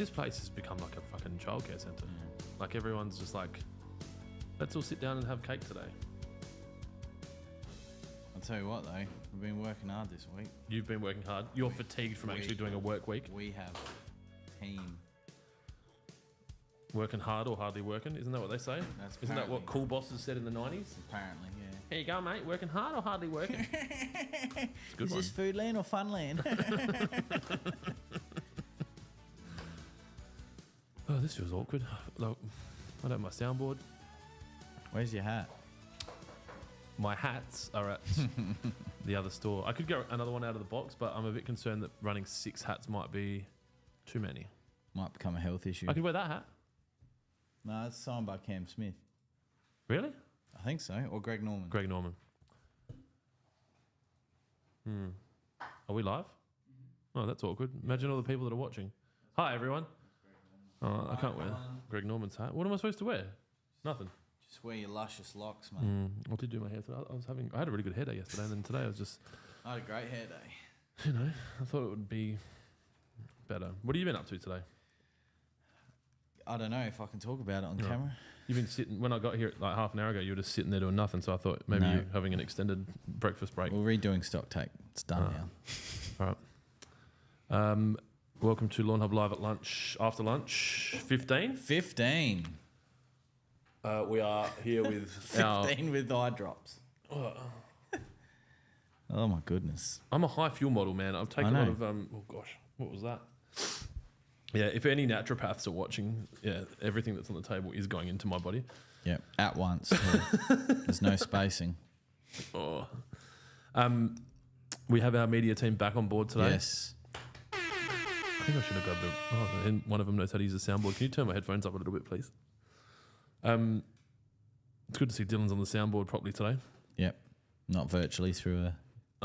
This place has become like a fucking childcare centre. Like everyone's just like, let's all sit down and have cake today. I'll tell you what though, we've been working hard this week. You've been working hard. You're fatigued from actually doing a work week. We have team. Working hard or hardly working, isn't that what they say? Isn't that what cool bosses said in the 90s? Apparently, yeah. Here you go, mate. Working hard or hardly working? It's a good Is one. this food land or fun land? Oh, this feels awkward. Look, I don't have my soundboard. Where's your hat? My hats are at the other store. I could get another one out of the box, but I'm a bit concerned that running 6 hats might be too many. Might become a health issue. I could wear that hat. No, it's signed by Cam Smith. Really? I think so. Or Greg Norman. Greg Norman. Are we live? Oh, that's awkward. Imagine all the people that are watching. Hi, everyone. Oh, I can't wear Greg Norman's hat. What am I supposed to wear? Nothing. Just wear your luscious locks, mate. I did do my hair today. I had a really good hair day yesterday, and then today I was just, I had a great hair day. you know, I thought it would be better. What have you been up to today? I don't know if I can talk about it on camera. You've been sitting, when I got here like half an hour ago, you were just sitting there doing nothing, so I thought maybe No. you're having an extended breakfast break. We're redoing stock take. It's done now. All right. Welcome to Lawnhub Live at lunch, after lunch, 15. 15. We are here with 15 with eye drops. Oh my goodness. I'm a high fuel model, man. I've taken a lot of, oh gosh, what was that? Yeah, if any naturopaths are watching, yeah, everything that's on the table is going into my body. Yeah, at once. Yeah. There's no spacing. Oh. We have our media team back on board today. Yes. I think I should have grabbed and one of them knows how to use a soundboard. Can you turn my headphones up a little bit, please? It's good to see Dylan's on the soundboard properly today. Yep. Not virtually through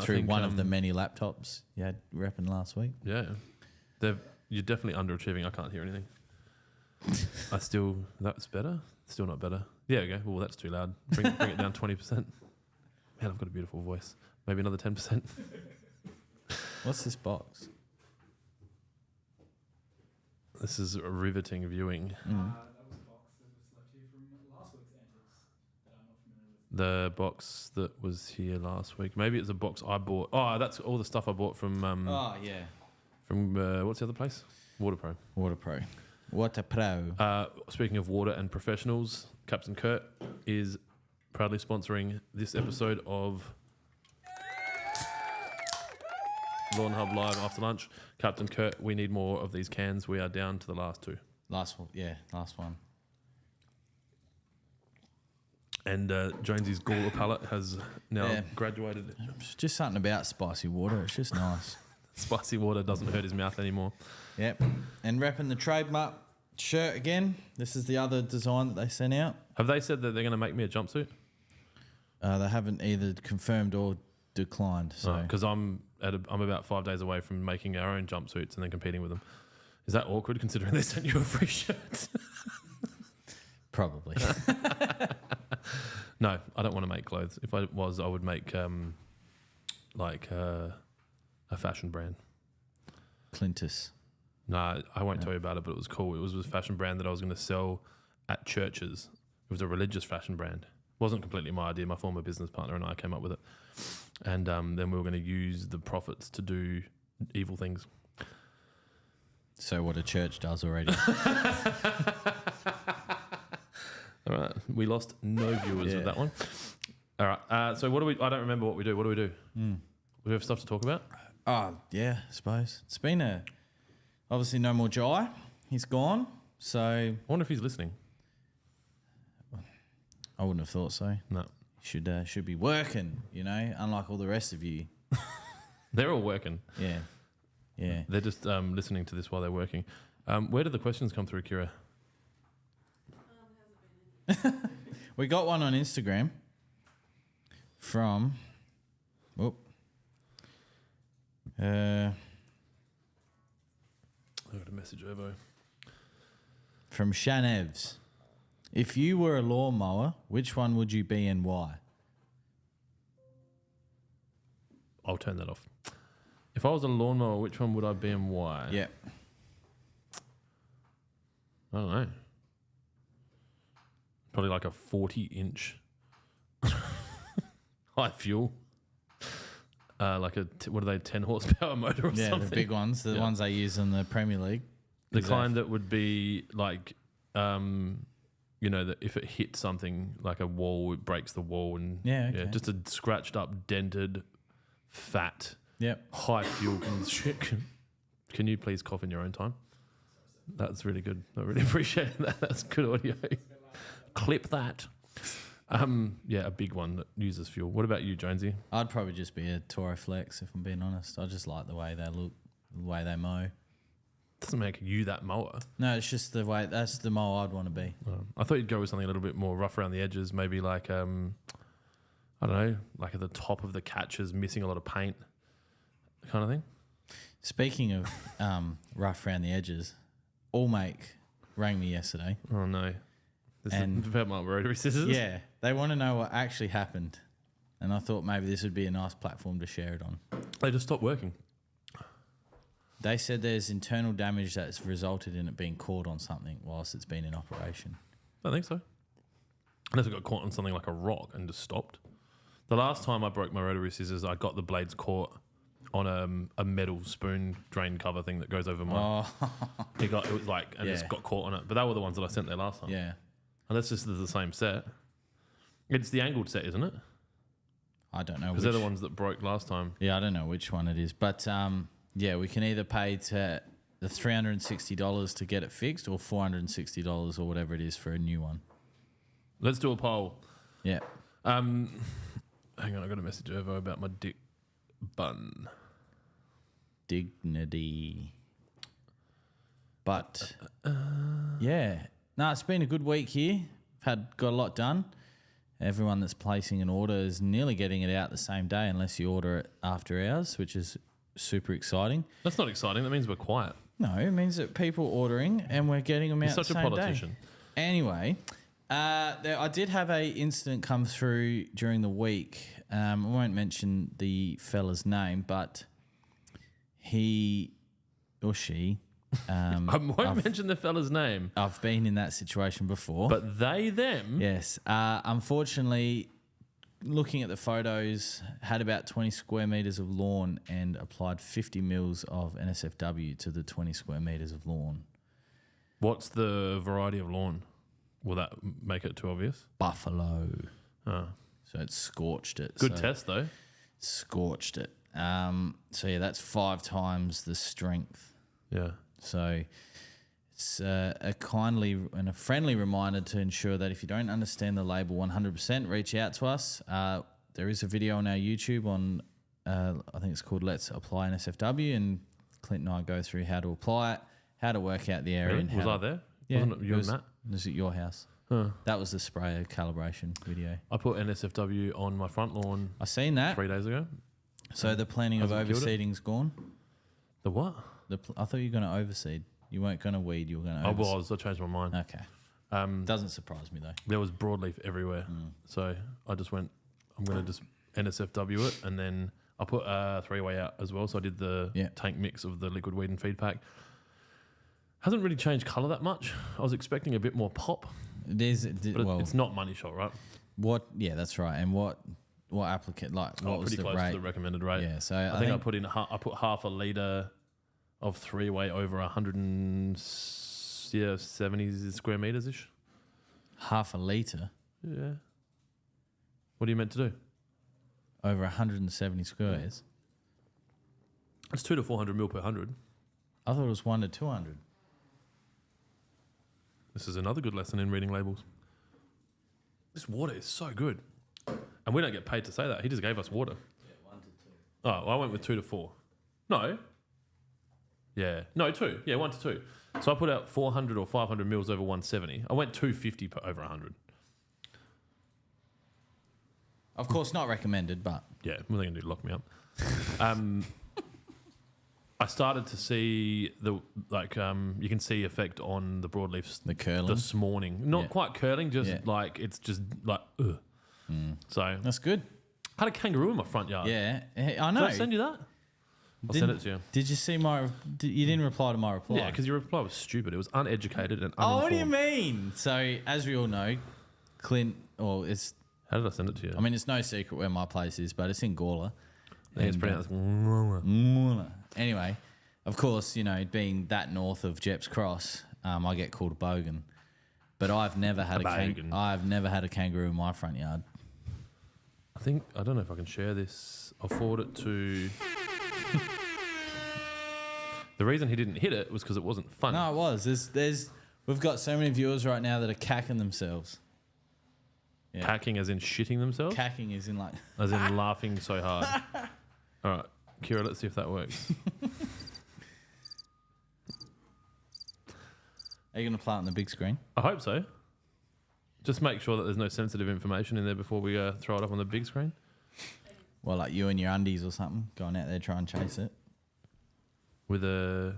think, one of the many laptops you had repping last week. Yeah. You're definitely underachieving. I can't hear anything. That's better? Still not better. Yeah, okay. Well, that's too loud. Bring it down 20%. Man, I've got a beautiful voice. Maybe another 10%. What's this box? This is a riveting viewing. That was a box that was left here from last week's antics that I'm not familiar with. The box that was here last week. Maybe it's a box I bought. Oh, that's all the stuff I bought from... Oh, yeah. From, what's the other place? Waterpro. Waterpro. Waterpro. Speaking of water and professionals, Captain Kurt is proudly sponsoring this episode of Lawnhub Live after lunch. Captain Kurt, we need more of these cans. We are down to the last 2. Last one. And Jonesy's Gawler palette has now graduated. It's just something about spicy water. It's just nice. Spicy water doesn't hurt his mouth anymore. Yep. And repping the trademark shirt again. This is the other design that they sent out. Have they said that they're going to make me a jumpsuit? They haven't either confirmed or declined. So Because I'm about 5 days away from making our own jumpsuits and then competing with them. Is that awkward considering they sent you a free shirt? probably. No, I don't want to make clothes. If I was, I would make a fashion brand. Clintus. No, I won't tell you about it, but it was cool. It was a fashion brand that I was going to sell at churches. It was a religious fashion brand. It wasn't completely my idea. My former business partner and I came up with it. And then we were going to use the profits to do evil things. So what a church does already. All right. We lost no viewers with that one. All right. So what do we... I don't remember what we do. What do we do? We have stuff to talk about? Oh, yeah, I suppose. It's been obviously no more Jai. He's gone. So I wonder if he's listening. I wouldn't have thought so. No. Should be working, unlike all the rest of you. They're all working. Yeah. Yeah. They're just listening to this while they're working. Where did the questions come through, Kira? We got one on Instagram from... I got a message over. From Shanevs. If you were a lawnmower, which one would you be and why? I'll turn that off. If I was a lawnmower, which one would I be and why? Yeah. I don't know. Probably like a 40-inch high fuel. Like what are they, 10 horsepower motor or something? Yeah, the big ones, the ones they use in the Premier League. The kind that would be like, that if it hits something like a wall, it breaks the wall, and just a scratched up, dented, fat, high fuel. Can you please cough in your own time? That's really good. I really appreciate that. That's good audio. Clip that. A big one that uses fuel. What about you, Jonesy? I'd probably just be a Toro Flex, if I'm being honest. I just like the way they look, the way they mow. Doesn't make you that mower. No, it's just the way, that's the mower I'd want to be. I thought you'd go with something a little bit more rough around the edges, maybe like, I don't know, like at the top of the catches, missing a lot of paint kind of thing. Speaking of rough around the edges, Allmake rang me yesterday. Oh, no. This is about my rotary scissors? Yeah, they want to know what actually happened. And I thought maybe this would be a nice platform to share it on. They just stopped working. They said there's internal damage that's resulted in it being caught on something whilst it's been in operation. I think so. Unless it got caught on something like a rock and just stopped. The last time I broke my rotary scissors, I got the blades caught on a metal spoon drain cover thing that goes over my... It was like, and just got caught on it. But they were the ones that I sent there last time. Yeah. Unless this is the same set. It's the angled set, isn't it? I don't know. Because they're the ones that broke last time. Yeah, I don't know which one it is. But we can either pay to the $360 to get it fixed or $460 or whatever it is for a new one. Let's do a poll. Yeah. Hang on, I got a message over about my dick bun. Dignity. But no, it's been a good week here. Got a lot done. Everyone that's placing an order is nearly getting it out the same day unless you order it after hours, which is super exciting. That's not exciting. That means we're quiet. No, it means that people are ordering and we're getting them out the same day. You're such a politician. Anyway, I did have a incident come through during the week. I won't mention the fella's name, but he or she... I won't mention the fella's name. I've been in that situation before. But they, them? Yes. Unfortunately, looking at the photos, had about 20 square metres of lawn and applied 50 mils of NSFW to the 20 square metres of lawn. What's the variety of lawn? Will that make it too obvious? Buffalo. Oh. So it scorched it. Good test, though. Scorched it. That's 5 times the strength. Yeah. So it's a kindly and a friendly reminder to ensure that if you don't understand the label 100%, reach out to us. There is a video on our YouTube on, I think it's called Let's Apply NSFW, and Clint and I go through how to apply it, how to work out the area. Really? Was I there? Yeah. Wasn't it you and Matt? It was at your house. Huh. That was the sprayer calibration video. I put NSFW on my front lawn. I seen that 3 days ago. So the planning of overseeding's gone? The what? I thought you were going to overseed. You weren't going to weed. You were going to overseed. I was. I changed my mind. Okay. Doesn't surprise me, though. There was broadleaf everywhere. So I just went, I'm going to just NSFW it. And then I put a 3-way out as well. So I did the tank mix of the liquid weed and feed pack. Hasn't really changed colour that much. I was expecting a bit more pop. But it's not money shot, right? What? Yeah, that's right. And what applicant, like, what was the rate? Pretty close to the recommended rate. Yeah, so I think I put half a litre of 3-way over 170 square metres ish. Half a litre? Yeah. What are you meant to do? Over 170 squares? It's 200 to 400 mil per 100. I thought it was 1 to 200. This is another good lesson in reading labels. This water is so good. And we don't get paid to say that. He just gave us water. Yeah, 1 to 2. Oh, well, I went with 2 to 4. No. Yeah. No, 2. Yeah, 1 to 2. So I put out 400 or 500 mils over 170. I went 250 per over 100. Of course, not recommended, but... Yeah, what are they going to do? Lock me up? I started to see you can see effect on the broadleafs. The curling? This morning. Not quite curling, just it's just like, ugh. So... That's good. I had a kangaroo in my front yard. Yeah, I know. Did I send you that? I'll send it to you. Did you see you didn't reply to my reply? Yeah, because your reply was stupid. It was uneducated and uninformed. Oh, what do you mean? So, as we all know, Clint, How did I send it to you? I mean, it's no secret where my place is, but it's in Gawler. I think it's pronounced. Anyway, of course, being that north of Jepp's Cross, I get called a bogan. But I've never had I've never had a kangaroo in my front yard. I don't know if I can share this. I'll forward it to. The reason he didn't hit it was because it wasn't funny. No, it was. We've got so many viewers right now that are cacking themselves. Yeah. Cacking as in shitting themselves? Cacking is in like... As in laughing so hard. All right, Kira, let's see if that works. Are you going to play it on the big screen? I hope so. Just make sure that there's no sensitive information in there before we throw it up on the big screen. Well, like you and your undies or something, going out there trying to chase it. With a...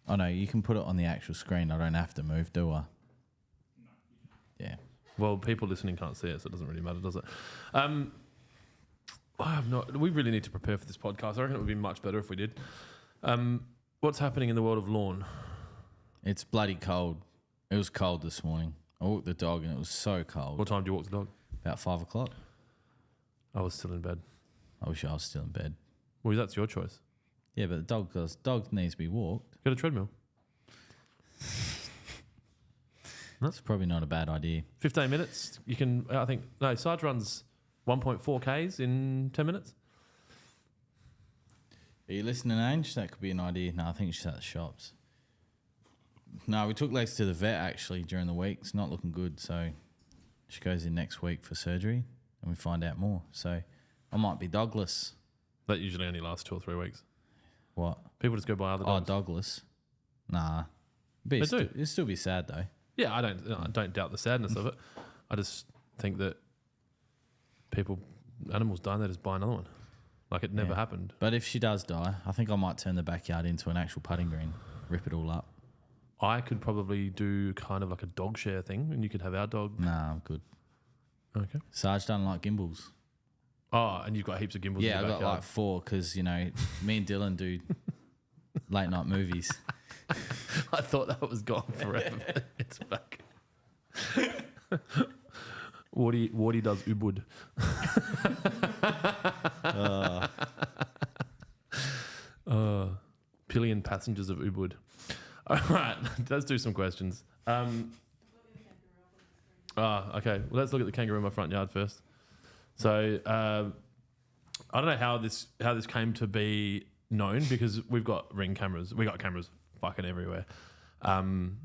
Oh, no, you can put it on the actual screen. I don't have to move, do I? Yeah. Well, people listening can't see it, so it doesn't really matter, does it? We really need to prepare for this podcast. I reckon it would be much better if we did. What's happening in the world of lawn? It's bloody cold. It was cold this morning. I walked the dog and it was so cold. What time do you walk the dog? About 5 o'clock. I was still in bed. I wish I was still in bed. Well, that's your choice. Yeah, but the dog needs to be walked. Get a treadmill. That's probably not a bad idea. 15 minutes. You can, Sarge runs 1.4 Ks in 10 minutes. Are you listening, Ange? That could be an idea. No, I think she's at the shops. No, we took Lex to the vet actually during the week. It's not looking good, so she goes in next week for surgery and we find out more. So I might be dogless. That usually only lasts 2 or 3 weeks. What? People just go buy other dogs. Oh, dogless. Nah. They do. It'd still be sad though. Yeah, I don't doubt the sadness of it. I just think that animals die and they just buy another one. Like it never happened. But if she does die, I think I might turn the backyard into an actual putting green, rip it all up. I could probably do kind of like a dog share thing and you could have our dog. Nah, I'm good. Okay. Sarge doesn't like gimbals. Oh, and you've got heaps of gimbals in your backyard. Yeah, I've got like 4 because, me and Dylan do late night movies. I thought that was gone forever. But it's back. Wardy does Ubud. Pillion passengers of Ubud. All right, let's do some questions. Okay. Well, let's look at the kangaroo in my front yard first. So I don't know how this came to be known because we've got Ring cameras. We got cameras fucking everywhere. And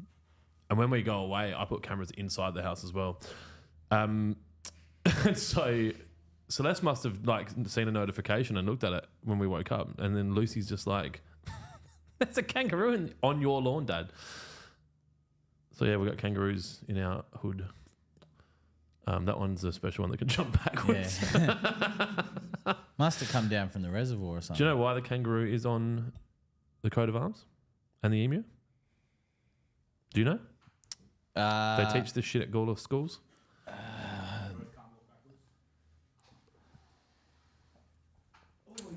when we go away, I put cameras inside the house as well. So Celeste must have seen a notification and looked at it when we woke up, and then Lucy's just like, "There's a kangaroo on your lawn, Dad." So yeah, we got kangaroos in our hood. That one's a special one that can jump backwards. Yeah. Must have come down from the reservoir or something. Do you know why the kangaroo is on the coat of arms and the emu? Do you know? They teach this shit at Gawler schools.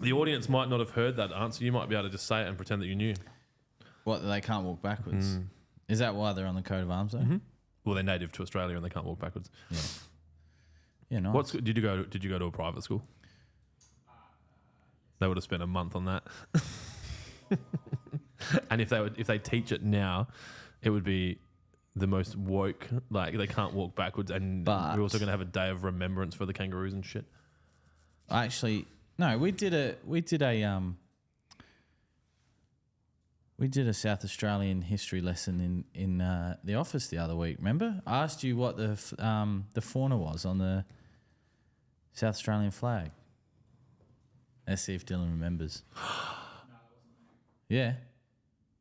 The audience might not have heard that answer. You might be able to just say it and pretend that you knew. What, they can't walk backwards? Is that why they're on the coat of arms though? Mm-hmm. Well, they're native to Australia and they can't walk backwards. Yeah. Yeah, nice. Did you go to a private school? They would have spent a month on that. And if they teach it now, it would be the most woke. Like they can't walk backwards, and we're also going to have a day of remembrance for the kangaroos and shit. Actually, no, we did a South Australian history lesson in the office the other week. Remember, I asked you what the fauna was on the South Australian flag. Let's see if Dylan remembers. Yeah,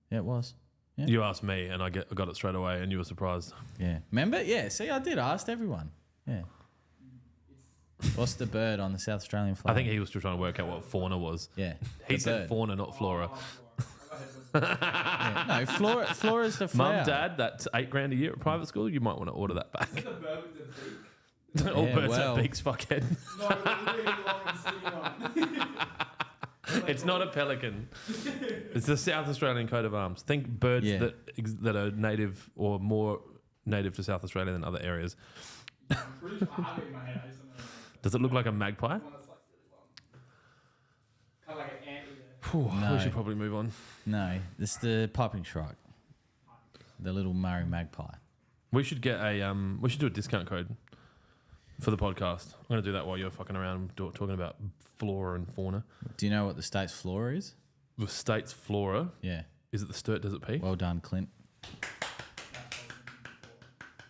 it was. Yeah. You asked me, and I got it straight away, and you were surprised. Yeah, remember? Yeah, see, I did. I asked everyone. Yeah. What's the bird on the South Australian flag? I think he was still trying to work out what fauna was. Yeah, he said fauna, not flora. Yeah, no, flora's the flower. Mum, Dad, that's $8,000 a year at private school. You might want to order that back. Is it the bird with the beak? All birds have beaks, fuckhead. No, the really long and skinny one. It's not a pelican. It's the South Australian coat of arms. Think birds Yeah. that are native or more native to South Australia than other areas. I'm pretty sure I have it in my head. I just don't know. Does it look like a magpie? One that's like really long. Kind of like an anteater. Whew, No. We should probably move on. No, it's the piping shrike. The little Murray magpie. We should get a we should do a discount code for the podcast. I'm gonna do that while you're fucking around talking about flora and fauna. Do you know what the state's flora is? The state's flora, Yeah. is it the Sturt Desert Pea? Well done, Clint.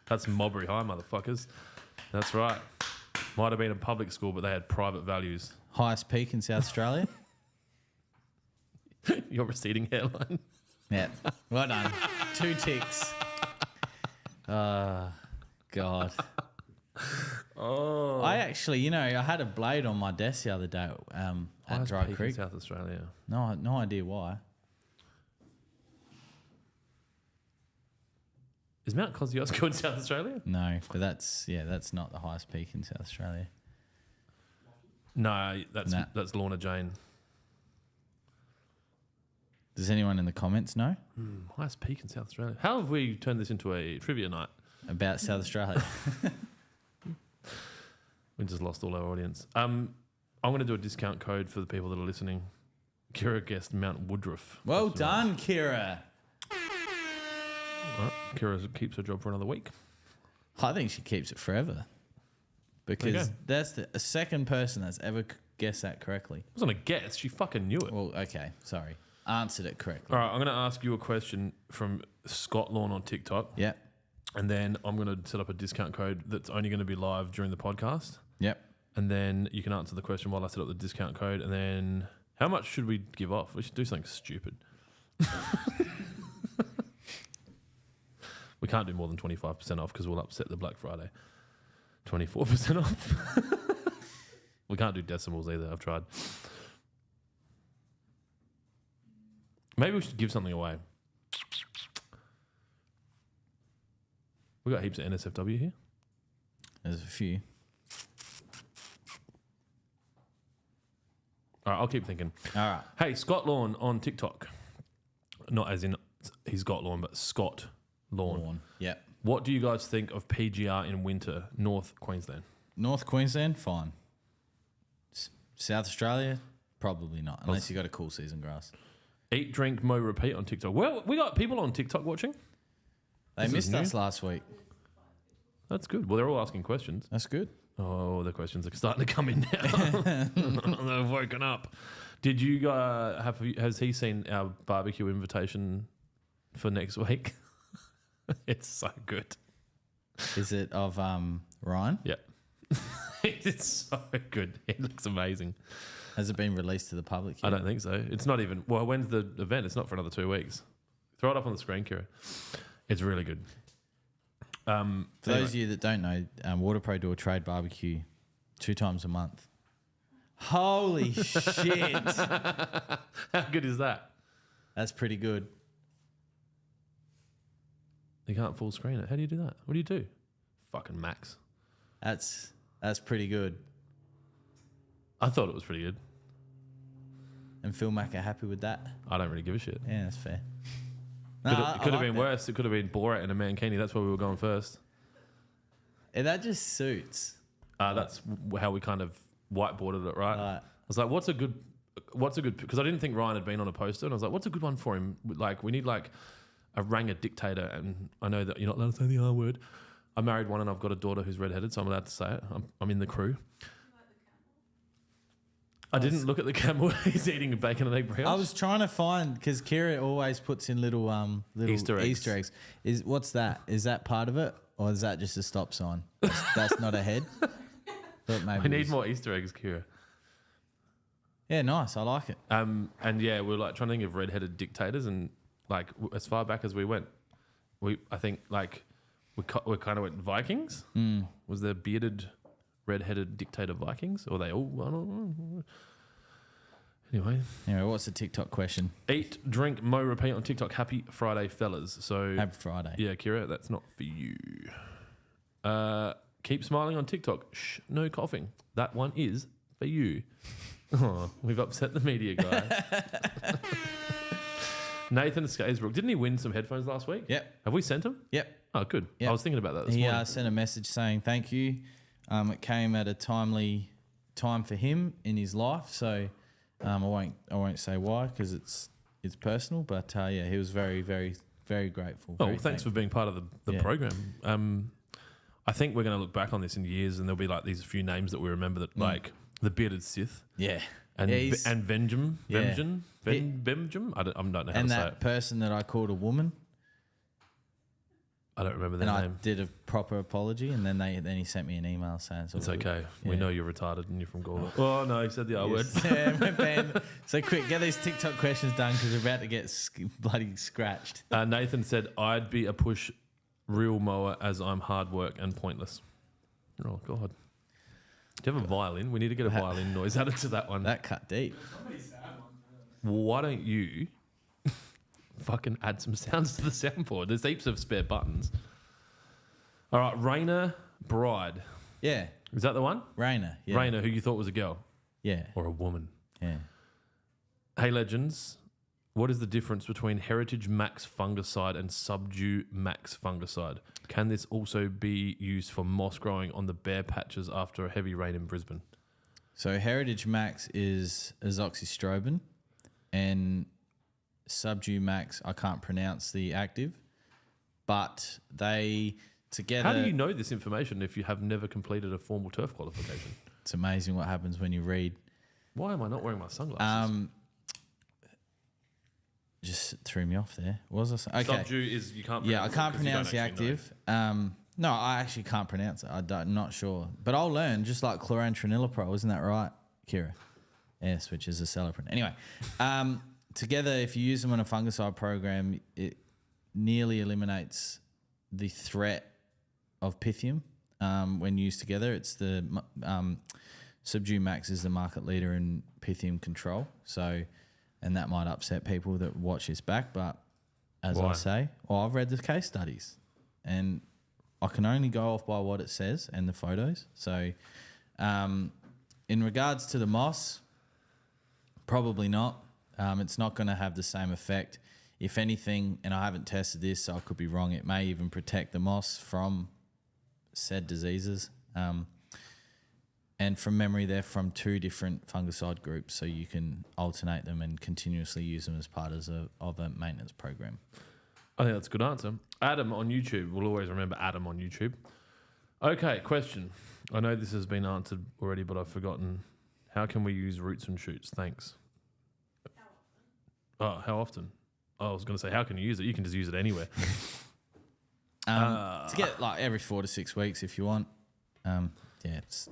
That's Mowbray High, motherfuckers. That's right. Might have been a public school, but they had private values. Highest peak in South Australia? Your receding hairline. Yeah. Well done. 2 ticks. God. Oh. I actually, I had a blade on my desk the other day at Highest Dry peak in Creek. South Australia. No idea why. Is Mount Kosciuszko in South Australia? No, but that's not the highest peak in South Australia. No, that's Nah. that's Lorna Jane. Does anyone in the comments know Highest peak in South Australia. How have we turned this into a trivia night? about South Australia? We just lost all our audience. I'm going to do a discount code for the people that are listening. Kira guessed Mount Woodruff. Well That's done, Kira. All right. Kira keeps her job for another week. I think she keeps it forever There you because go. that's the second person that's ever guessed that correctly. It wasn't a guess. She fucking knew it. Well, okay, sorry. Answered it correctly. All right, I'm going to ask you a question from Scott Lawn on TikTok, Yep. and then I'm going to set up a discount code that's only going to be live during the podcast, Yep. and then you can answer the question while I set up the discount code, and then how much should we give off? We should do something stupid. We can't do more than 25% off because we'll upset the Black Friday. 24% off. We can't do decimals either. I've tried. Maybe we should give something away. We got heaps of NSFW here. There's a few. All right, I'll keep thinking. All right. Hey, Scott Lawn on TikTok. Not as in he's got lawn, but Scott Lawn. Yep. What do you guys think of PGR in winter, North Queensland? North Queensland, fine. South Australia, probably not, unless you got a cool season grass. Eat, drink, mow, repeat on TikTok. Well, we got people on TikTok watching. They This is missed new. us last week. That's good. Well, they're all asking questions. That's good. Oh, the questions are starting to come in now. They've woken up. Did you has he seen our barbecue invitation for next week? It's so good. Is it of Ryan? Yeah. It's so good. It looks amazing. Has it been released to the public yet? I don't think so. It's not even. Well, when's the event? It's not for another 2 weeks. Throw it up on the screen, Kira. It's really good. For those of you that don't know, WaterPro do a trade barbecue 2 times a month. Holy shit. How good is that? That's pretty good. You can't full screen it. How do you do that? What do you do? Fucking Max. That's pretty good. I thought it was pretty good. And Phil Mack are happy with that? I don't really give a shit. Yeah, that's fair. It I could have like been that. worse. It could have been Borat and a Mankini. That's where we were going first. Yeah, that just suits. That's how we kind of whiteboarded it, right? Right. I was like, what's a good, because I didn't think Ryan had been on a poster, and I was like, what's a good one for him? Like, we need like a Ranger dictator, and I know that you're not allowed to say the R word. I married one, and I've got a daughter who's redheaded, so I'm allowed to say it. I'm in the crew. I didn't look at the camel. He's eating bacon and egg brioche. I was trying to find, because Kira always puts in little Easter eggs. What's that? Is that part of it? Or is that just a stop sign? That's not a head? But maybe I need more Easter eggs, Kira. Yeah, nice. I like it. And yeah, we were like trying to think of redheaded dictators, and like as far back as we went, I think like we kind of went Vikings. Was there bearded, redheaded dictator Vikings, or they all? I don't know. Anyway, What's the TikTok question? eat, drink, mow, repeat on TikTok. Happy Friday, fellas. So Happy Friday. yeah, Kira, that's not for you. Keep smiling on TikTok. Shh, no coughing. That one is for you. Oh, we've upset the media guy. Nathan Skaysbrook. Didn't he win some headphones last week? Yep. Have we sent him? Yep. Oh, good. Yep. I was thinking about that this He morning. sent a message saying thank you. It came at a timely time for him in his life, so I won't say why because it's personal. But yeah, he was very, very, very grateful. Oh, very well, thanks for being part of the program. I think we're going to look back on this in years, and there'll be like these few names that we remember that like the bearded Sith. Yeah. And Yeah, and Vengeum. Yeah. Vengeum? I don't know how And to say that it. person that I called a woman, I don't remember their and I name. did a proper apology, and then he sent me an email saying It's okay. Yeah. We know you're retarded and you're from Galway. Oh, no, he said the R word. Yeah, we're banned. So quick, get these TikTok questions done because we're about to get bloody scratched. Nathan said, I'd be a push real mower as I'm hard work and pointless. Oh, God. Do you have a violin? We need to get a violin noise added to that one. That cut deep. So many sad ones. Well, why don't you fucking add some sounds to the soundboard? There's heaps of spare buttons. All right, Raina Bride. Yeah, Is that the one? Raina. Yeah. Raina, who you thought was a girl Yeah. or a woman. Yeah. Hey, legends. What is the difference between Heritage Max fungicide and Subdue Max fungicide? Can this also be used for moss growing on the bare patches after a heavy rain in Brisbane? So Heritage Max is azoxystrobin, and Subdue Max, I can't pronounce the active, but they together. How do you know this information if you have never completed a formal turf qualification? It's amazing what happens when you read. Why am I not wearing my sunglasses? Just threw me off there. What was I saying? Okay. Subdue is you can't. Yeah, I pronounce it can't 'cause you pronounce the don't actually know. active. No, I actually can't pronounce it. I'm not sure. But I'll learn, just like chlorantraniliprole. Isn't that right, Kira? Yes, which is a celloprint. Anyway, together, if you use them on a fungicide program, it nearly eliminates the threat of Pythium when used together. It's the Subdue Max is the market leader in Pythium control. So, and that might upset people that watch this back, but as Why? I say, I've read the case studies, and I can only go off by what it says and the photos. So, in regards to the moss, probably not. It's not going to have the same effect. If anything, and I haven't tested this, so I could be wrong, it may even protect the moss from said diseases. And from memory, they're from two different fungicide groups, so you can alternate them and continuously use them as part of a maintenance program. I think that's a good answer. Adam on YouTube. We'll always remember Adam on YouTube. Okay, question. I know this has been answered already, but I've forgotten. How can we use roots and shoots? Thanks. Oh, how often? Oh, I was going to say, how can you use it? You can just use it anywhere. To get like every 4 to 6 weeks if you want. Yeah, it's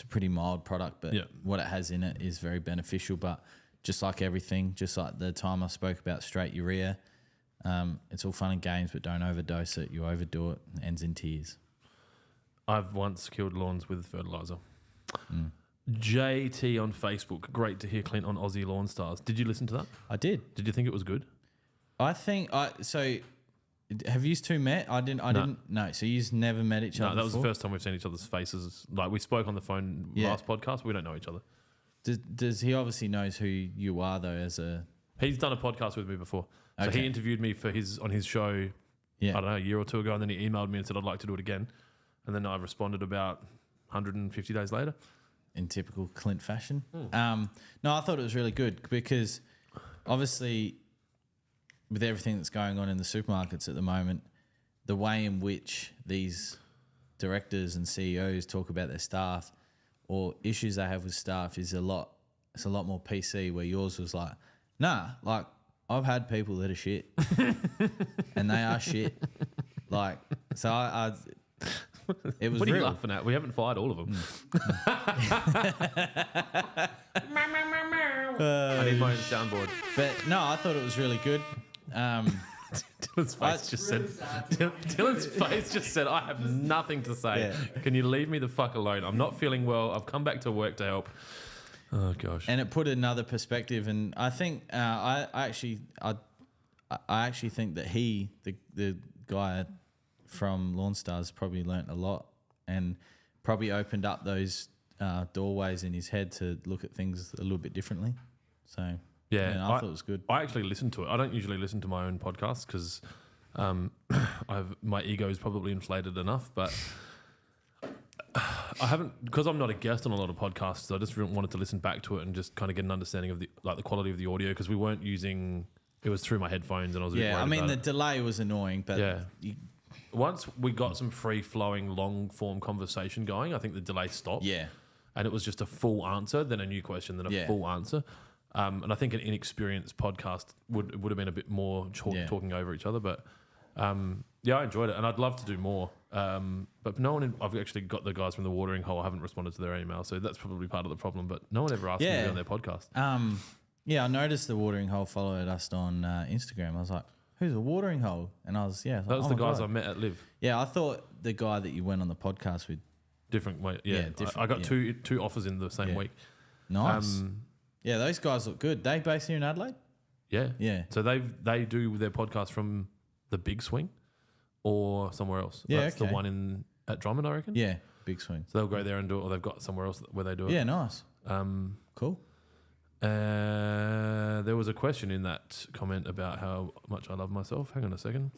a pretty mild product, but Yeah. what it has in it is very beneficial. But just like everything, just like the time I spoke about straight urea, it's all fun and games, but don't overdose it. You overdo it, it ends in tears. I've once killed lawns with fertilizer. JT on Facebook. Great to hear Clint on Aussie Lawn Stars. Did you listen to that? I did. Did you think it was good? I think so. Have you two met? I didn't. No. So you've never met each other. No, that was the before? first time we've seen each other's faces. Like we spoke on the phone Yeah. last podcast. We don't know each other. Does he obviously knows who you are though? As a He's done a podcast with me before. So Okay. he interviewed me on his show, yeah. I don't know, a year or two ago, and then he emailed me and said I'd like to do it again. And then I responded about 150 days later. In typical Clint fashion. No, I thought it was really good because obviously with everything that's going on in the supermarkets at the moment, the way in which these directors and CEOs talk about their staff or issues they have with staff is it's a lot more PC, where yours was like, nah, like I've had people that are shit and they are shit. Like, so I it was What are you real. laughing at? We haven't fired all of them. I need my own soundboard. But no, I thought it was really good. Dylan's face just said. Dylan's face just said, "I have nothing to say. Yeah. Can you leave me the fuck alone? I'm not feeling well. I've come back to work to help." Oh gosh. And it put another perspective, and I think I actually think that the guy from Lawn Stars probably learnt a lot and probably opened up those doorways in his head to look at things a little bit differently. So Yeah, I thought it was good. I actually listened to it. I don't usually listen to my own podcast because my ego is probably inflated enough, but I haven't, because I'm not a guest on a lot of podcasts. So I just wanted to listen back to it and just kind of get an understanding of the quality of the audio, because we weren't using. It was through my headphones, and I was a bit worried about the it. delay was annoying, but Yeah. Once we got some free-flowing, long-form conversation going, I think the delay stopped. yeah, And it was just a full answer, then a new question, then a full answer. And I think an inexperienced podcast would have been a bit more talking over each other. But I enjoyed it, and I'd love to do more. But no one. I've actually got the guys from the watering hole. I haven't responded to their email, so that's probably part of the problem. But no one ever asked me to be on their podcast. I noticed the watering hole followed us on Instagram. I was like, "Who's a watering hole?" And I was That was the guys I met at Live. Yeah, I thought the guy that you went on the podcast with. Different way. Yeah, different, I got two offers in the same week. Nice. Yeah, those guys look good. They based here in Adelaide? Yeah. Yeah. So they do their podcast from the Big Swing or somewhere else. Yeah, That's the one at Drummond, I reckon. Yeah, big swing. So they'll go there and do it, or they've got somewhere else where they do it. Yeah, nice. Cool. There was a question in that comment about how much I love myself. Hang on a second.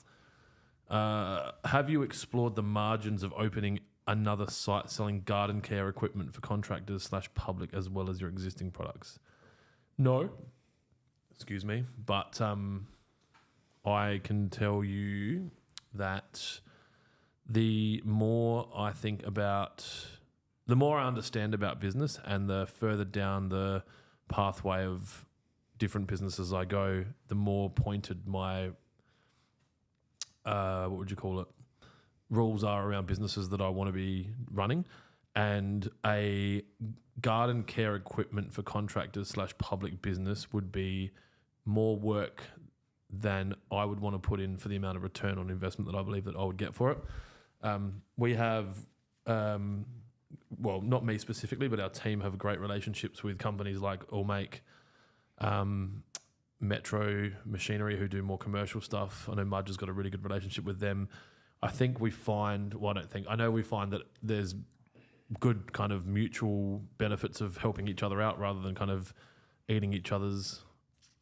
Have you explored the margins of opening another site selling garden care equipment for contractors / public as well as your existing products? No. Excuse me. But I can tell you that the more I understand about business, and the further down the pathway of different businesses I go, the more pointed my rules are around businesses that I want to be running. And a garden care equipment for contractors / public business would be more work than I would want to put in for the amount of return on investment that I believe that I would get for it. We have, not me specifically, but our team have great relationships with companies like Allmake, Metro Machinery, who do more commercial stuff. I know Mudge has got a really good relationship with them. I know we find that there's good kind of mutual benefits of helping each other out rather than kind of eating each other's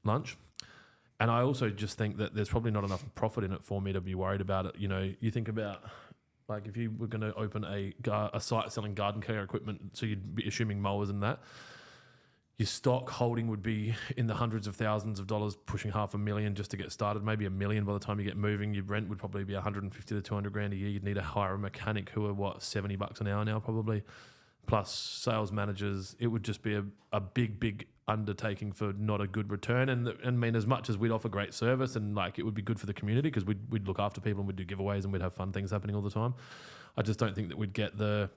lunch. And I also just think that there's probably not enough profit in it for me to be worried about it. You know, you think about, like, if you were going to open a site selling garden care equipment, so you'd be assuming mowers and that, your stock holding would be in the hundreds of thousands of dollars, pushing $500,000 just to get started, maybe $1 million by the time you get moving. Your rent would probably be 150 to 200 grand a year. You'd need to hire a mechanic who are $70 an hour now probably, plus sales managers. It would just be a big undertaking for not a good return. And I mean, as much as we'd offer great service and like it would be good for the community because we'd look after people and we'd do giveaways and we'd have fun things happening all the time, I just don't think that we'd get the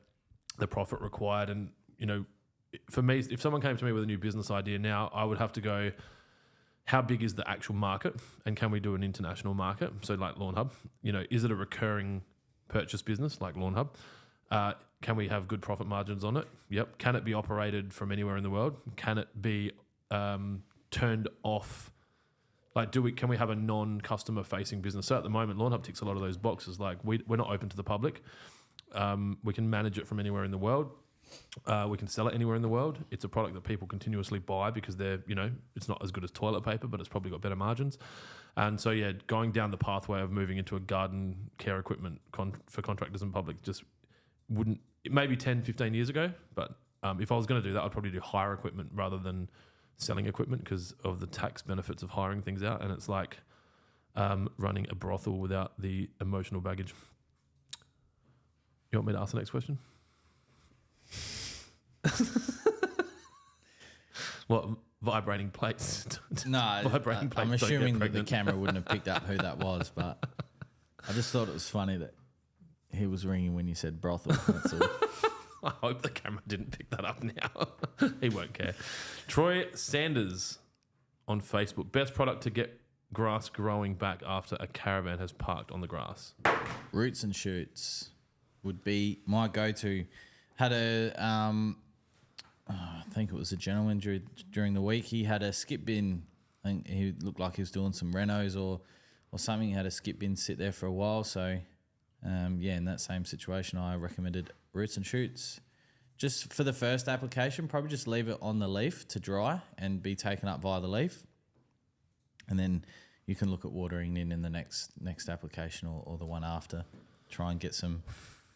profit required. And, you know, for me, if someone came to me with a new business idea now, I would have to go, how big is the actual market and can we do an international market? So like Lawnhub, you know, is it a recurring purchase business like Lawnhub? Can we have good profit margins on it? Yep. Can it be operated from anywhere in the world? Can it be turned off? Like, can we have a non-customer facing business? So at the moment, Lawnhub ticks a lot of those boxes. Like we're not open to the public. We can manage it from anywhere in the world. We can sell it anywhere in the world. It's a product that people continuously buy because it's not as good as toilet paper, but it's probably got better margins. And so, yeah, going down the pathway of moving into a garden care equipment for contractors and public just wouldn't, maybe 10, 15 years ago. But if I was going to do that, I'd probably do hire equipment rather than selling equipment because of the tax benefits of hiring things out. And it's like running a brothel without the emotional baggage. You want me to ask the next question? What, vibrating plates? No, Vibrating plates I'm don't get assuming that the pregnant. camera wouldn't have picked up who that was, but I just thought it was funny that he was ringing when you said brothel. That's all. I hope the camera didn't pick that up now. He won't care. Troy Sanders on Facebook. Best product to get grass growing back after a caravan has parked on the grass. Roots and shoots would be my go-to. Had I think it was a gentleman during the week. He had a skip bin. I think he looked like he was doing some renos or something. He had a skip bin sit there for a while. So, in that same situation, I recommended Roots and Shoots. just for the first application, probably just leave it on the leaf to dry and be taken up via the leaf. And then you can look at watering in the next application or the one after. Try and get some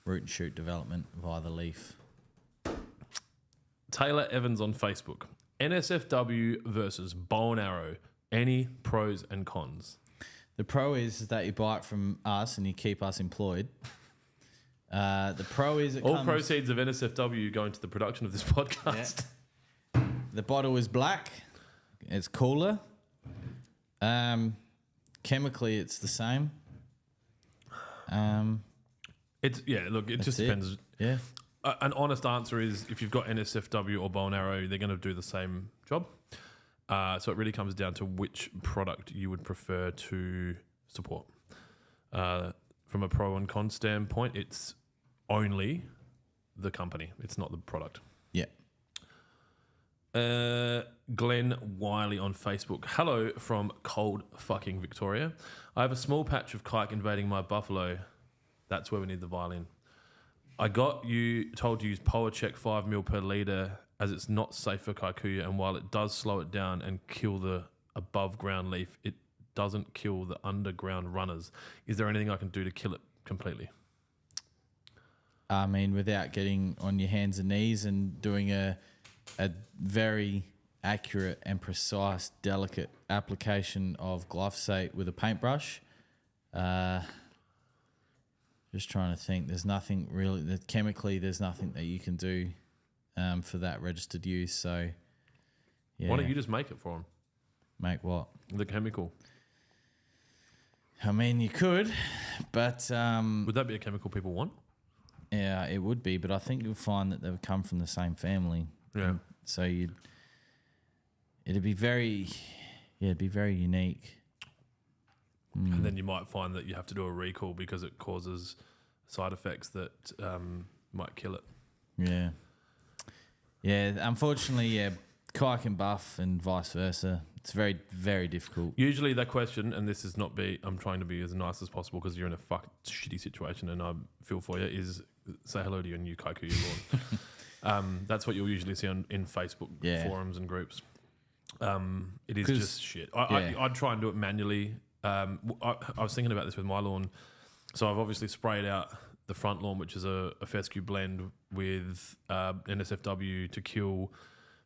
root and shoot development via the leaf. Taylor Evans on Facebook. NSFW versus bow and arrow. Any pros and cons? The pro is that you buy it from us and you keep us employed. The pro is all proceeds of NSFW go into the production of this podcast. Yeah. The bottle is black. It's cooler. Chemically, it's the same. It just depends. Yeah. An honest answer is if you've got NSFW or bow and arrow, they're going to do the same job. So it really comes down to which product you would prefer to support. From a pro and con standpoint, it's only the company. It's not the product. Yeah. Glenn Wiley on Facebook. Hello from cold fucking Victoria. I have a small patch of kike invading my buffalo. That's where we need the violin. I got you told to use Power Check 5 ml per litre as it's not safe for kikuyu, and while it does slow it down and kill the above ground leaf, it doesn't kill the underground runners. Is there anything I can do to kill it completely? I mean, without getting on your hands and knees and doing a very accurate and precise, delicate application of glyphosate with a paintbrush. Just trying to think. There's nothing really chemically. There's nothing that you can do for that registered use. So, yeah. Why don't you just make it for them? Make what? The chemical. I mean, you could, but would that be a chemical people want? Yeah, it would be. But I think you'll find that they would come from the same family. Yeah. So it'd be very unique. And then you might find that you have to do a recall because it causes side effects that might kill it. Yeah. Yeah, unfortunately, yeah, kike and buff and vice versa. It's very, very difficult. Usually that question, and this is I'm trying to be as nice as possible because you're in a shitty situation and I feel for you, is say hello to your new kikuyu lawn. That's what you'll usually see in Facebook forums and groups. It is just shit. I'd try and do it manually. I was thinking about this with my lawn. So I've obviously sprayed out the front lawn, which is a fescue blend with NSFW to kill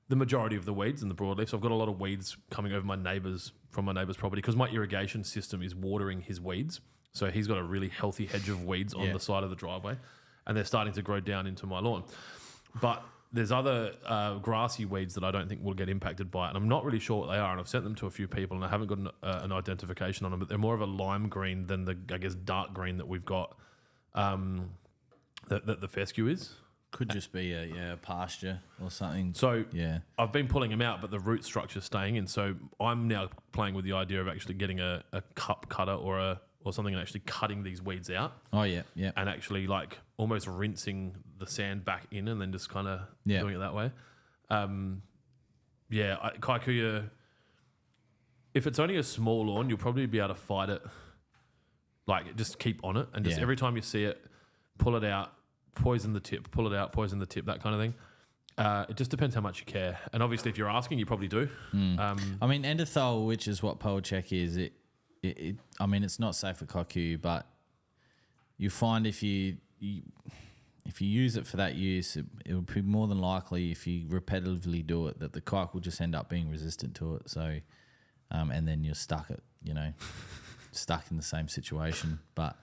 the majority of the weeds in the broadleaf. So I've got a lot of weeds coming over from my neighbour's property because my irrigation system is watering his weeds. So he's got a really healthy hedge of weeds on the side of the driveway, and they're starting to grow down into my lawn. But there's other grassy weeds that I don't think will get impacted by it, and I'm not really sure what they are, and I've sent them to a few people, and I haven't got an identification on them, but they're more of a lime green than the, I guess, dark green that we've got, that the fescue is. Could just be a pasture or something. So I've been pulling them out, but the root structure's staying in, so I'm now playing with the idea of actually getting a cup cutter or something and actually cutting these weeds out. Oh, yeah. And actually like almost rinsing the sand back in and then just kind of doing it that way. Kikuyu, if it's only a small lawn, you'll probably be able to fight it. Like just keep on it and just every time you see it, pull it out, poison the tip, pull it out, poison the tip, that kind of thing. It just depends how much you care. And obviously if you're asking, you probably do. I mean, endothol, which is what Power Check is, I mean, it's not safe for kikuyu, but you find if you use it for that use, it would be more than likely if you repetitively do it that the kike will just end up being resistant to it. So, and then you're stuck stuck in the same situation. But,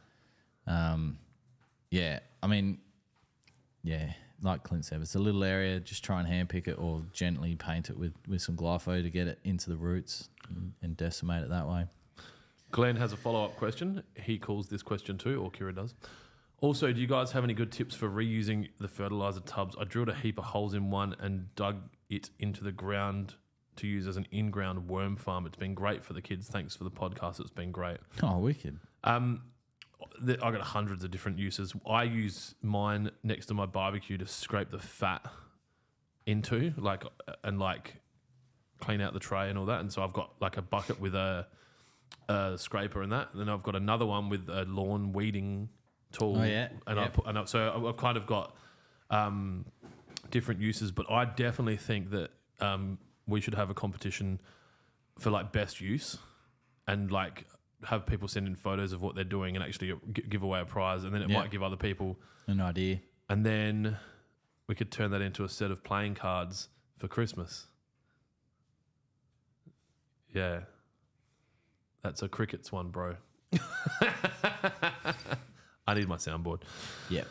like Clint said, it's a little area. Just try and handpick it or gently paint it with some glypho to get it into the roots and decimate it that way. Glenn has a follow-up question. He calls this question too, or Kira does. Also, do you guys have any good tips for reusing the fertilizer tubs? I drilled a heap of holes in one and dug it into the ground to use as an in-ground worm farm. It's been great for the kids. Thanks for the podcast. It's been great. Oh, wicked. I got hundreds of different uses. I use mine next to my barbecue to scrape the fat into, and clean out the tray and all that. And so I've got like a bucket with a scraper and that. And then I've got another one with a lawn weeding tool. Oh, yeah. So I've kind of got different uses, but I definitely think that we should have a competition for like best use, and like have people send in photos of what they're doing and actually give away a prize, and then it might give other people an idea. And then we could turn that into a set of playing cards for Christmas. Yeah. That's a crickets one, bro. I need my soundboard. Yeah.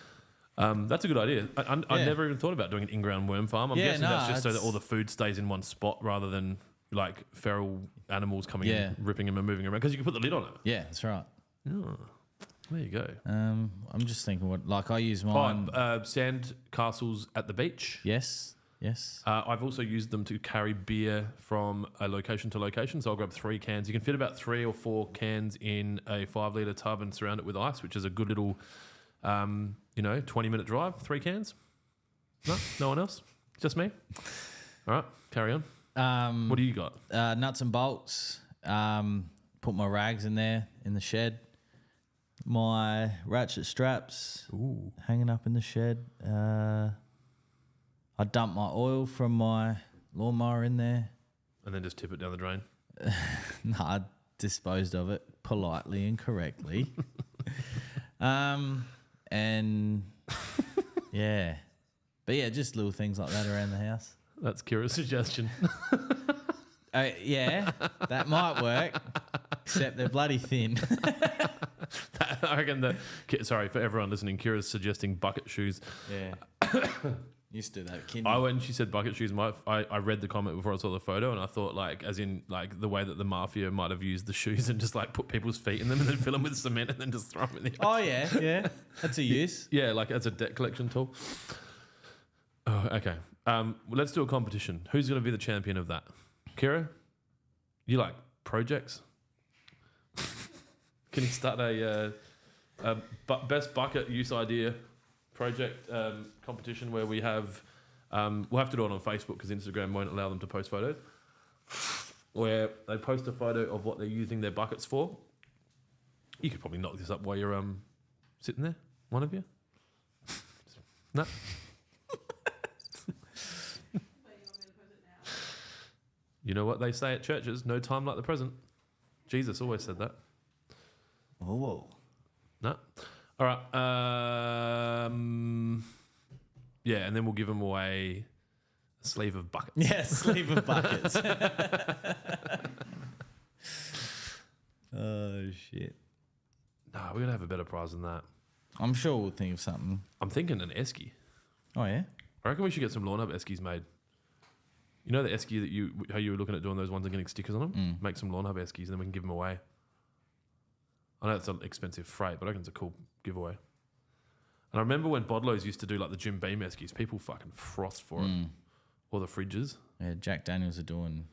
That's a good idea. I never even thought about doing an in-ground worm farm. I'm guessing that's just so that all the food stays in one spot rather than like feral animals coming in, ripping them and moving around. Because you can put the lid on it. Yeah, that's right. Oh, there you go. I'm just thinking what, like I use mine. Sand castles at the beach. Yes. I've also used them to carry beer from a location to location. So I'll grab 3 cans. You can fit about 3 or 4 cans in a 5-litre tub and surround it with ice, which is a good little, 20-minute drive. 3 cans. No one else. Just me. All right, carry on. What do you got? Nuts and bolts. Put my rags in there in the shed. My ratchet straps hanging up in the shed. I dump my oil from my lawnmower in there. And then just tip it down the drain? No, I disposed of it politely and correctly. And yeah. But yeah, just little things like that around the house. That's Kira's suggestion. Yeah, that might work, except they're bloody thin. I reckon that, sorry for everyone listening, Kira's suggesting bucket shoes. Yeah. Used to that kid. When she said bucket shoes, I read the comment before I saw the photo, and I thought like, as in like the way that the mafia might have used the shoes and just like put people's feet in them and then fill them with cement and then just throw them in the Oh yeah, that's a use. Yeah, like as a debt collection tool. Oh, okay. Let's do a competition. Who's going to be the champion of that? Kira, you like projects? Can you start a best bucket use idea project competition where we have, we'll have to do it on Facebook because Instagram won't allow them to post photos, where they post a photo of what they're using their buckets for. You could probably knock this up while you're sitting there, one of you. No. You know what they say at churches? No time like the present. Jesus always said that. Oh, whoa. No. All right. Yeah, and then we'll give them away a sleeve of buckets. Yeah, sleeve of buckets. Oh, shit. Nah, we're going to have a better prize than that. I'm sure we'll think of something. I'm thinking an esky. Oh, yeah? I reckon we should get some Lawnhub eskies made. You know the esky that how you were looking at doing those ones and getting stickers on them? Make some Lawnhub eskies and then we can give them away. I know it's an expensive freight, but I reckon it's a cool giveaway. And I remember when Bodlows used to do like the Jim Beam eskies, people fucking frothed for it. Or the fridges. Yeah, Jack Daniels are doing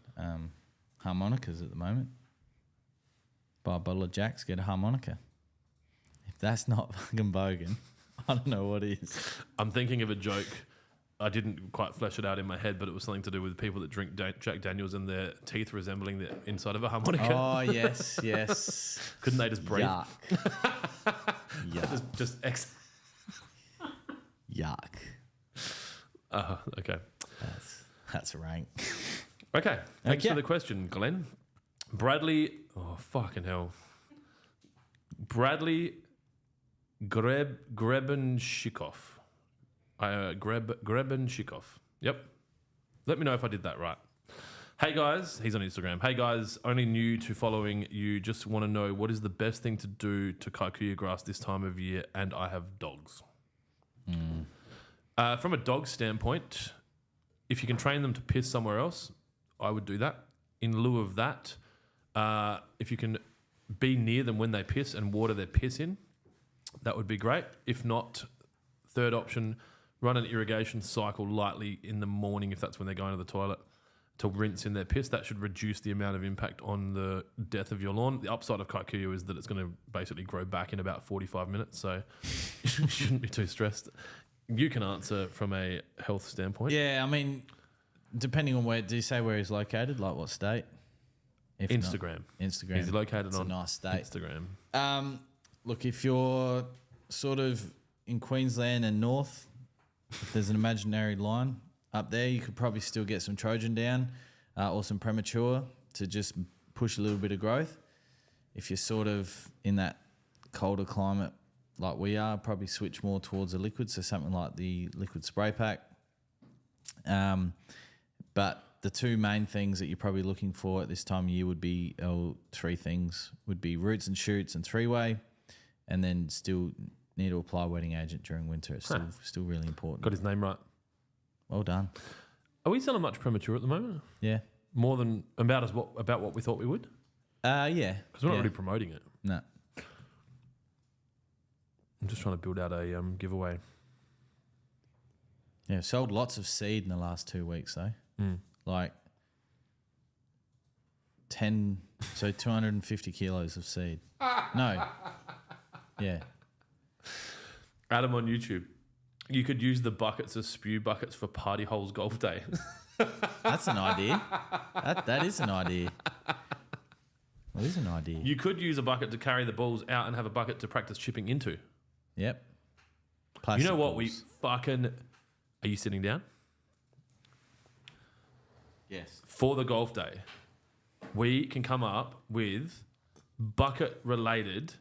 harmonicas at the moment. Buy a bottle of Jack's, get a harmonica. If that's not fucking bogan, I don't know what is. I'm thinking of a joke. I didn't quite flesh it out in my head, but it was something to do with people that drink Jack Daniels and their teeth resembling the inside of a harmonica. Oh, yes, yes. Couldn't they just breathe? Yuck. Yuck. Just Yuck. Okay. That's rank. Okay. Thanks for the question, Glenn. Bradley. Oh, fucking hell. Bradley Grebenshikov. Grebenshikov. Yep. Let me know if I did that right. Hey guys, he's on Instagram. Hey guys, only new to following you. Just want to know what is the best thing to do to kikuyu grass this time of year, and I have dogs. From a dog standpoint, if you can train them to piss somewhere else, I would do that. In lieu of that, if you can be near them when they piss and water their piss in, that would be great. If not, third option, run an irrigation cycle lightly in the morning if that's when they're going to the toilet to rinse in their piss. That should reduce the amount of impact on the death of your lawn. The upside of kikuyu is that it's going to basically grow back in about 45 minutes, so you shouldn't be too stressed. You can answer from a health standpoint. Yeah, I mean, depending on where, do you say where he's located, like what state? If Instagram. Not, Instagram. He's located It's on a nice state. Instagram. Look, if you're sort of in Queensland and north, If there's an imaginary line up there, you could probably still get some Trojan down or some premature to just push a little bit of growth. If you're sort of in that colder climate like we are, probably switch more towards a liquid, so something like the liquid spray pack. But the two main things that you're probably looking for at this time of year would be, three things, would be roots and shoots and three-way, and then still need to apply wetting agent during winter. It's still really important. Got his name right. Well done. Are we selling much premature at the moment? Yeah. More than about what we thought we would? Yeah. Because we're not really promoting it. No. I'm just trying to build out a giveaway. Yeah, sold lots of seed in the last 2 weeks though. Like 250 kilos of seed. No. Yeah. Adam on YouTube. You could use the buckets as spew buckets for party holes golf day. That's an idea. That is an idea. Well, it is an idea. You could use a bucket to carry the balls out and have a bucket to practice chipping into. Yep. You Plastic know what? balls. We fucking... Are you sitting down? Yes. For the golf day, we can come up with bucket-related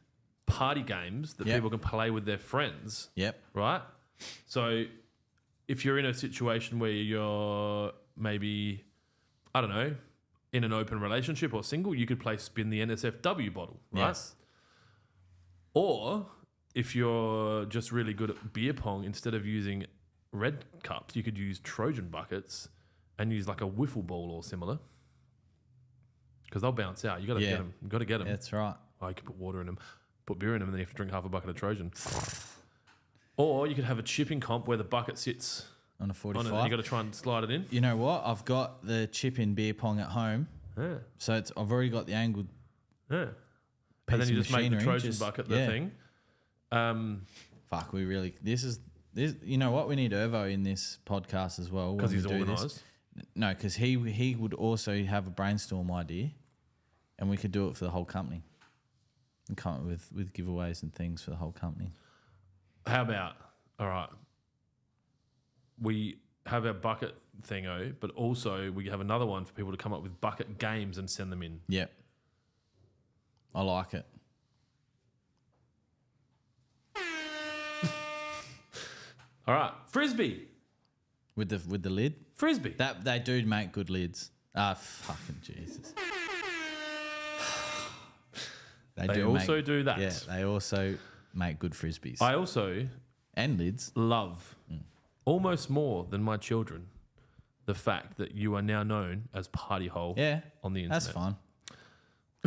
party games that people can play with their friends. Yep. Right? So if you're in a situation where you're maybe, I don't know, in an open relationship or single, you could play spin the NSFW bottle, right? Yes. Or if you're just really good at beer pong, instead of using red cups, you could use Trojan buckets and use like a wiffle ball or similar, because they'll bounce out. You got to get them. You got to get them. That's right. Oh, you could put water in them, put beer in them, and then you have to drink half a bucket of Trojan. Or you could have a chipping comp where the bucket sits On a on 45. it and you got to try and slide it in. You know what? I've got the chip in beer pong at home. Yeah. So I've already got the angled Yeah. piece And then you of just make the machinery, Trojan bucket the yeah. thing. Fuck, we really... This. You know what? We need Irvo in this podcast as well. Because when he's we do this. organised. No, because he would also have a brainstorm idea, and we could do it for the whole company, and come up with giveaways and things for the whole company. How about, all right, we have our bucket thingo, but also we have another one for people to come up with bucket games and send them in. Yep, I like it. All right, Frisbee. With the lid. Frisbee. That they do make good lids. Fucking Jesus. They also do that. Yeah, they also make good frisbees. I also and lids. love, almost more than my children, the fact that you are now known as Party Hole on the internet. That's fine.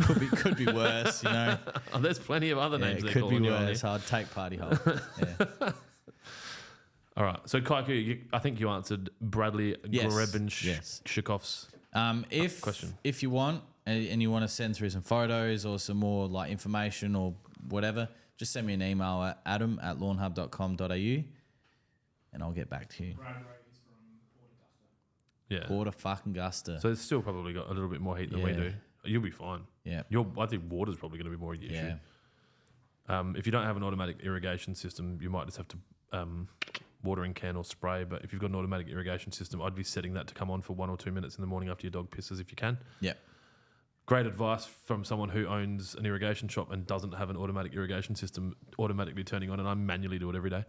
Could be worse, you know. Oh, there's plenty of other names It they're could be calling you on worse. there. I'd take party hole. Yeah. All right. So, Kaiku, I think you answered Bradley Yes. Grebenshikoff's question. If you want and you want to send through some photos or some more like information or whatever, just send me an email at adam@lawnhub.com.au and I'll get back to you. Brad Ray is from Port Augusta. Yeah. Porter fucking Gusta. So it's still probably got a little bit more heat than we Yeah. do. You'll be fine. Yeah. I think water's probably going to be more of the issue. Yeah. If you don't have an automatic irrigation system, you might just have to watering can or spray. But if you've got an automatic irrigation system, I'd be setting that to come on for 1 or 2 minutes in the morning after your dog pisses if you can. Yeah. Great advice from someone who owns an irrigation shop and doesn't have an automatic irrigation system automatically turning on, and I manually do it every day.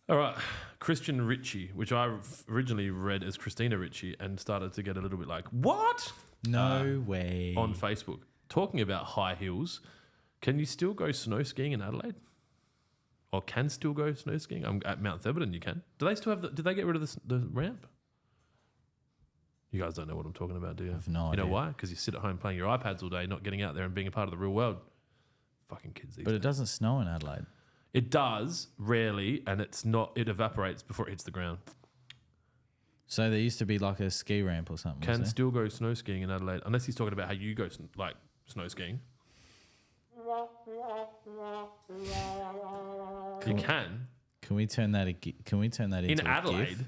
All right, Christian Ritchie, which I originally read as Christina Ritchie and started to get a little bit like, what? No way. On Facebook. Talking about high heels, can you still go snow skiing in Adelaide? Or can still go snow skiing? I'm at Mount Theberton, you can. Do they still have did they get rid of the ramp? You guys don't know what I'm talking about, do you? I have no You idea. know why? Because you sit at home playing your iPads all day, not getting out there and being a part of the real world. Fucking kids these But days. it doesn't snow in Adelaide. It does, rarely, and it evaporates before it hits the ground. So there used to be like a ski ramp or something. Can was there? still go snow skiing in Adelaide, unless he's talking about how you go snow skiing. You can. Can we turn that? Into In a Adelaide? GIF?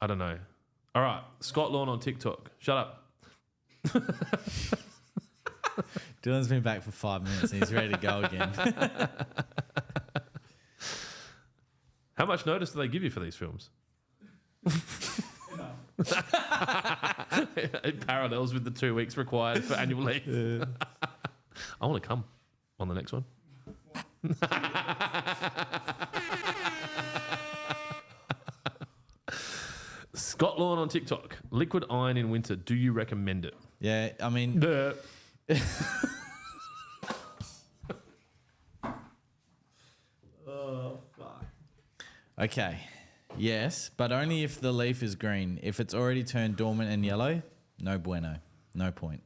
I don't know. All right, Scott Lawn on TikTok. Shut up. Dylan's been back for 5 minutes and he's ready to go again. How much notice do they give you for these films? It parallels with the 2 weeks required for annual leave. I want to come on the next one. Scott Lawn on TikTok. Liquid iron in winter. Do you recommend it? Yeah, I mean, Oh, fuck. okay, yes, but only if the leaf is green. If it's already turned dormant and yellow, no bueno, no point.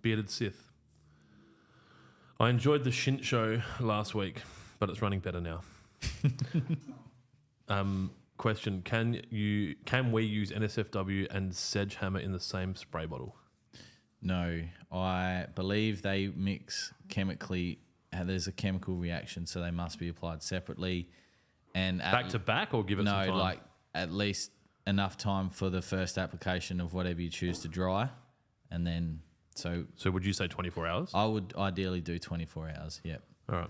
Bearded Sith. I enjoyed the Shint show last week, but it's running better now. Question: Can we use NSFW and SGE Hammer in the same spray bottle? No, I believe they mix chemically. There's a chemical reaction, so they must be applied separately. And Back to back, or give it some time? no, like at least enough time for the first application of whatever you choose to dry, and then so would you say 24 hours? I would ideally do 24 hours. Yep. All right.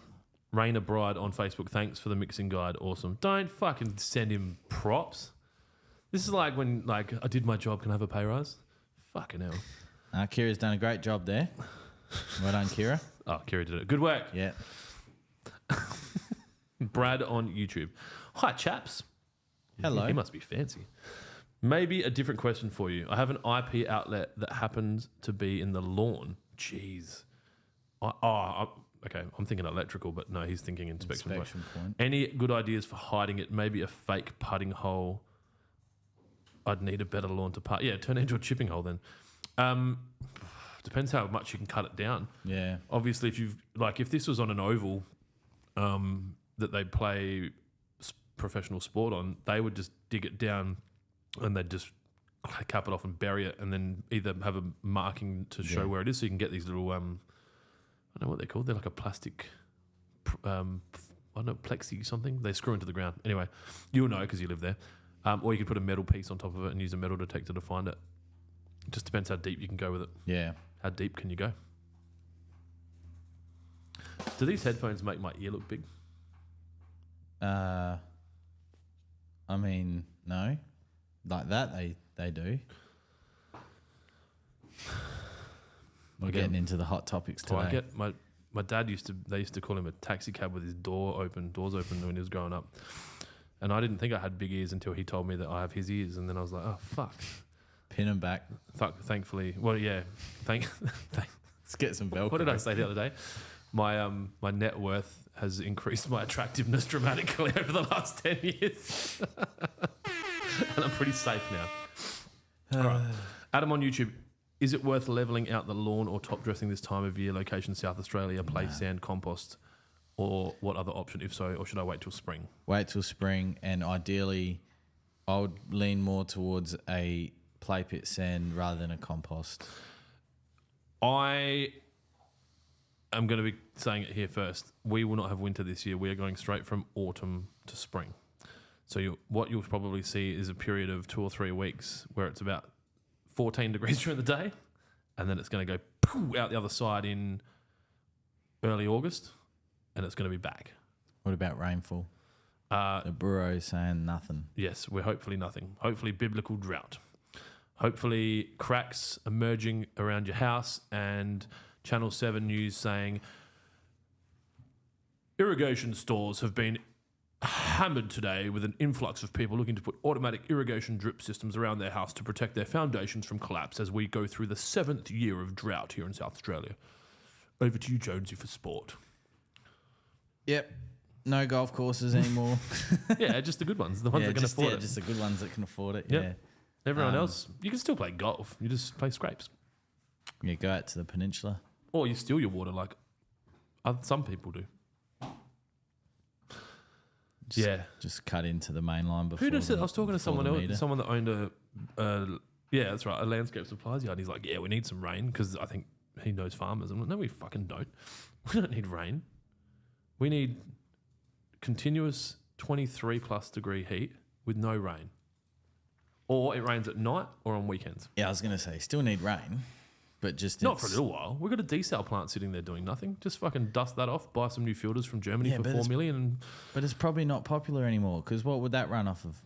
Raina Bride on Facebook. Thanks for the mixing guide. Awesome. Don't fucking send him props. This is like when I did my job. Can I have a pay rise? Fucking hell. Kira's done a great job there. Well done, Kira. Oh, Kira did it. Good work. Yeah. Brad on YouTube. Hi, chaps. Hello. He must be fancy. Maybe a different question for you. I have an IP outlet that happens to be in the lawn. Jeez. Okay, I'm thinking electrical, but no, he's thinking inspection point. Any good ideas for hiding it? Maybe a fake putting hole. I'd need a better lawn to putt. Yeah, turn it into a chipping hole then. Depends how much you can cut it down. Yeah. Obviously, if this was on an oval that they play professional sport on, they would just dig it down and they'd just cap it off and bury it, and then either have a marking to show where it is, so you can get these little I don't know what they're called. They're like a plastic, I don't know, plexi something. They screw into the ground. Anyway, you'll know because you live there. Or you could put a metal piece on top of it and use a metal detector to find it. It just depends how deep you can go with it. Yeah. How deep can you go? Do these headphones make my ear look big? I mean, no. Like that, they do. We're getting into the hot topics today. I get my dad they used to call him a taxi cab with his doors open when he was growing up. And I didn't think I had big ears until he told me that I have his ears, and then I was like, oh fuck. Pin them back. Fuck, thankfully. Well, yeah. Let's get some Velcro. What did I say the other day? My net worth has increased my attractiveness dramatically over the last 10 years. And I'm pretty safe now. All right. Adam on YouTube. Is it worth levelling out the lawn or top dressing this time of year? Location South Australia, play sand, compost, or what other option, if so, or should I wait till spring? Wait till spring, and ideally I would lean more towards a play pit sand rather than a compost. I am going to be saying it here first. We will not have winter this year. We are going straight from autumn to spring. So what you'll probably see is a period of 2 or 3 weeks where it's about 14 degrees during the day, and then it's going to go out the other side in early August, and it's going to be back. What about rainfall? The bureau's saying nothing. Yes, we're hopefully nothing. Hopefully biblical drought. Hopefully cracks emerging around your house, and Channel 7 News saying irrigation stores have been hammered today with an influx of people looking to put automatic irrigation drip systems around their house to protect their foundations from collapse as we go through the 7th year of drought here in South Australia. Over to you, Jonesy, for sport. Yep. No golf courses anymore. Yeah, just the good ones, the ones that can afford it. Just the good ones that can afford it, Yep. yeah. Everyone else, you can still play golf. You just play scrapes. You go out to the peninsula. Or you steal your water like some people do. Just cut into the main line before. Who does it? I was talking to someone else, meter. someone that owned that's right, a landscape supplies yard. He's like, yeah, we need some rain because I think he knows farmers. I'm like, no, we fucking don't. We don't need rain. We need continuous 23 plus degree heat with no rain. Or it rains at night or on weekends. Yeah, I was going to say, still need rain, but just Not for a little while. We've got a desal plant sitting there doing nothing. Just fucking dust that off, buy some new filters from Germany for $4 million. And but it's probably not popular anymore because what would that run off of?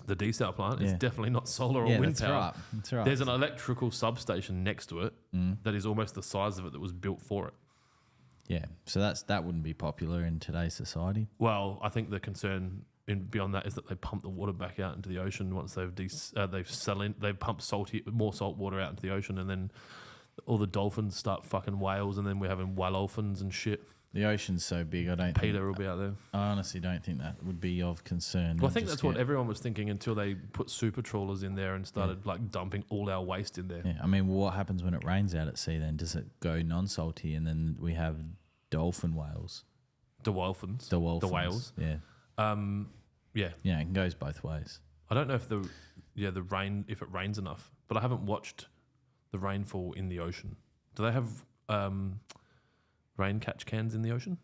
the desal plant is definitely not solar or wind that's power. right. That's right. There's an electrical substation next to it that is almost the size of it that was built for it. Yeah, so that wouldn't be popular in today's society. Well, I think the concern beyond that is that they pump the water back out into the ocean once they've pumped more salt water out into the ocean, and then all the dolphins start fucking whales, and then we're having whalolphins and shit. The ocean's so big, Peter will be out there. I honestly don't think that would be of concern. Well, I think that's what everyone was thinking until they put super trawlers in there and started like dumping all our waste in there. Yeah, I mean, what happens when it rains out at sea then? Does it go non-salty and then we have dolphin whales? The whalefins. The whales. Yeah. Yeah. Yeah, it goes both ways. I don't know if the rain, if it rains enough, but I haven't watched the rainfall in the ocean. Do they have rain catch cans in the ocean?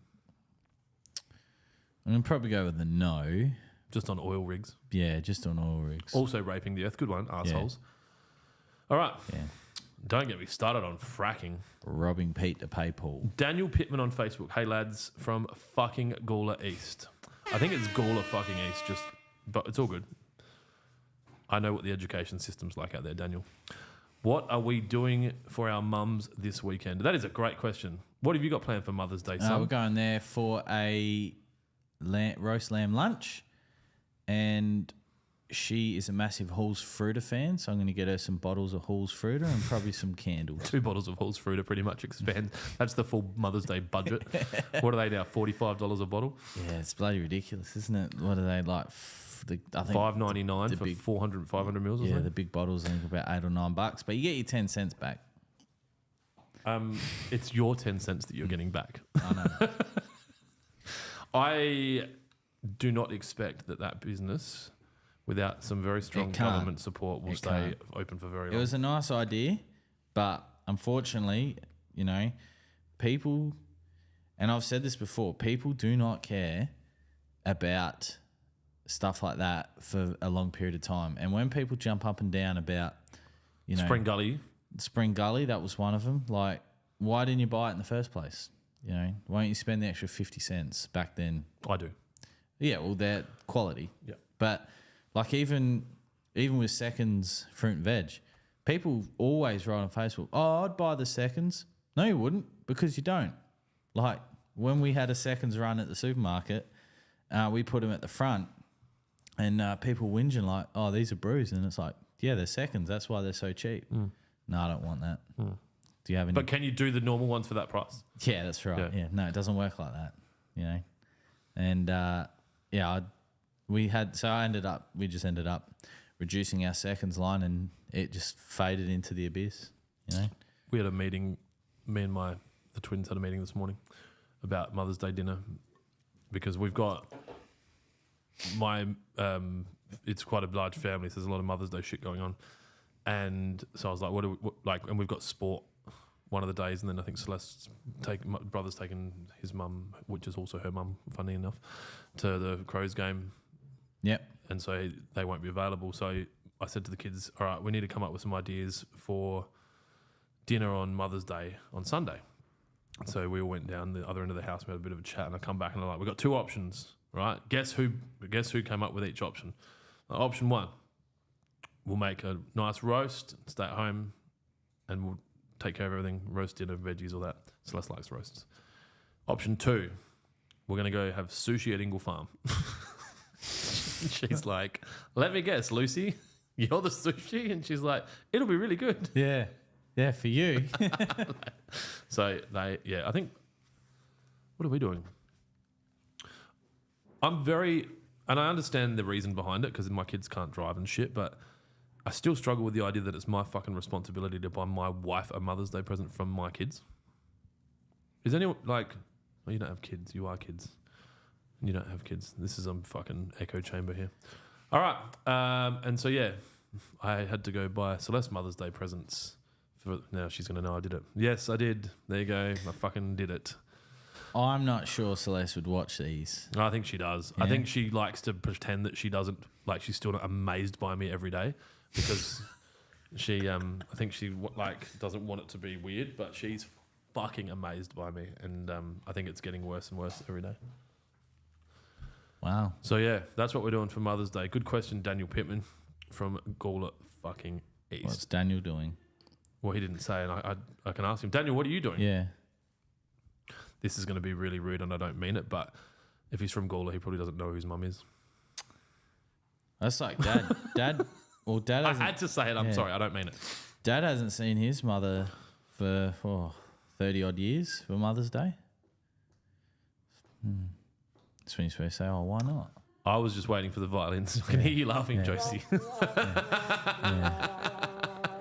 I'm going to probably go with the no. Just on oil rigs. Yeah, just on oil rigs. Also raping the earth. Good one, assholes. Yeah. All right. Yeah. Don't get me started on fracking. Robbing Pete to pay Paul. Daniel Pittman on Facebook. Hey, lads, from fucking Gawler East. I think it's Gawler fucking East, but it's all good. I know what the education system's like out there, Daniel. What are we doing for our mums this weekend? That is a great question. What have you got planned for Mother's Day, son? We're going there for a roast lamb lunch, and she is a massive Halls Fruiter fan, so I'm going to get her some bottles of Halls Fruiter and probably some candles. 2 bottles of Halls Fruiter pretty much expand. That's the full Mother's Day budget. What are they now, $45 a bottle? Yeah, it's bloody ridiculous, isn't it? What are they like? I think $5.99 for 400, 500 mils or something? Yeah, the big bottles, I think about $8 or $9, but you get your 10 cents back. It's your 10 cents that you're getting back. I know. I do not expect that business, without some very strong government support, will stay open for very long. It was a nice idea, but unfortunately, people, and I've said this before, people do not care about stuff like that for a long period of time. And when people jump up and down about, Spring Gully, that was one of them. Like, why didn't you buy it in the first place? Why don't you spend the extra 50 cents back then? I do. Yeah, well, they're quality. Yeah. But like even with seconds fruit and veg, people always write on Facebook, "Oh, I'd buy the seconds." No, you wouldn't, because you don't. Like when we had a seconds run at the supermarket, we put them at the front, and people whinging like, "Oh, these are bruised," and it's like, yeah, they're seconds. That's why they're so cheap. No, I don't want that. Do you have any? But can you do the normal ones for that price? Yeah, that's right. Yeah, no, it doesn't work like that. And we just ended up reducing our seconds line, and it just faded into the abyss. We had a meeting. Me and the twins had a meeting this morning about Mother's Day dinner, because we've got it's quite a large family, so there's a lot of Mother's Day shit going on. And so I was like, and we've got sport one of the days, and then I think my brother's taken his mum, which is also her mum, funny enough, to the Crows game. Yep. And so they won't be available. So I said to the kids, all right, we need to come up with some ideas for dinner on Mother's Day on Sunday. So we all went down the other end of the house, we had a bit of a chat, and I come back and I'm like, we've got 2 options, right? Guess who came up with each option? Option 1, we'll make a nice roast, stay at home, and we'll take care of everything, roast dinner, veggies, all that. Celeste likes roasts. Option 2, we're going to go have sushi at Ingle Farm. She's like, let me guess, Lucy, you're the sushi? And she's like, it'll be really good. Yeah. Yeah, for you. So I think, what are we doing? And I understand the reason behind it, because my kids can't drive and shit, but I still struggle with the idea that it's my fucking responsibility to buy my wife a Mother's Day present from my kids. Is anyone like, well, you don't have kids, you are kids. And you don't have kids. This is a fucking echo chamber here. All right. And so, yeah, I had to go buy Celeste Mother's Day presents. Now she's going to know I did it. Yes, I did. There you go. I fucking did it. I'm not sure Celeste would watch these. I think she does. Yeah. I think she likes to pretend that she doesn't, like she's still not amazed by me every day, because She, I think she doesn't want it to be weird, but she's fucking amazed by me, and I think it's getting worse and worse every day. Wow. So yeah, that's what we're doing for Mother's Day. Good question, Daniel Pittman from Gawler fucking East. What's Daniel doing? Well, he didn't say, and I can ask him. Daniel, what are you doing? Yeah. This is going to be really rude, and I don't mean it, but if he's from Gawler, he probably doesn't know who his mum is. That's like Dad. Dad. Well, Dad. I had to say it. I'm sorry. I don't mean it. Dad hasn't seen his mother for 30 odd years for Mother's Day. That's when you're supposed to say, "Oh, why not?" I was just waiting for the violins. I can hear you laughing, Josie.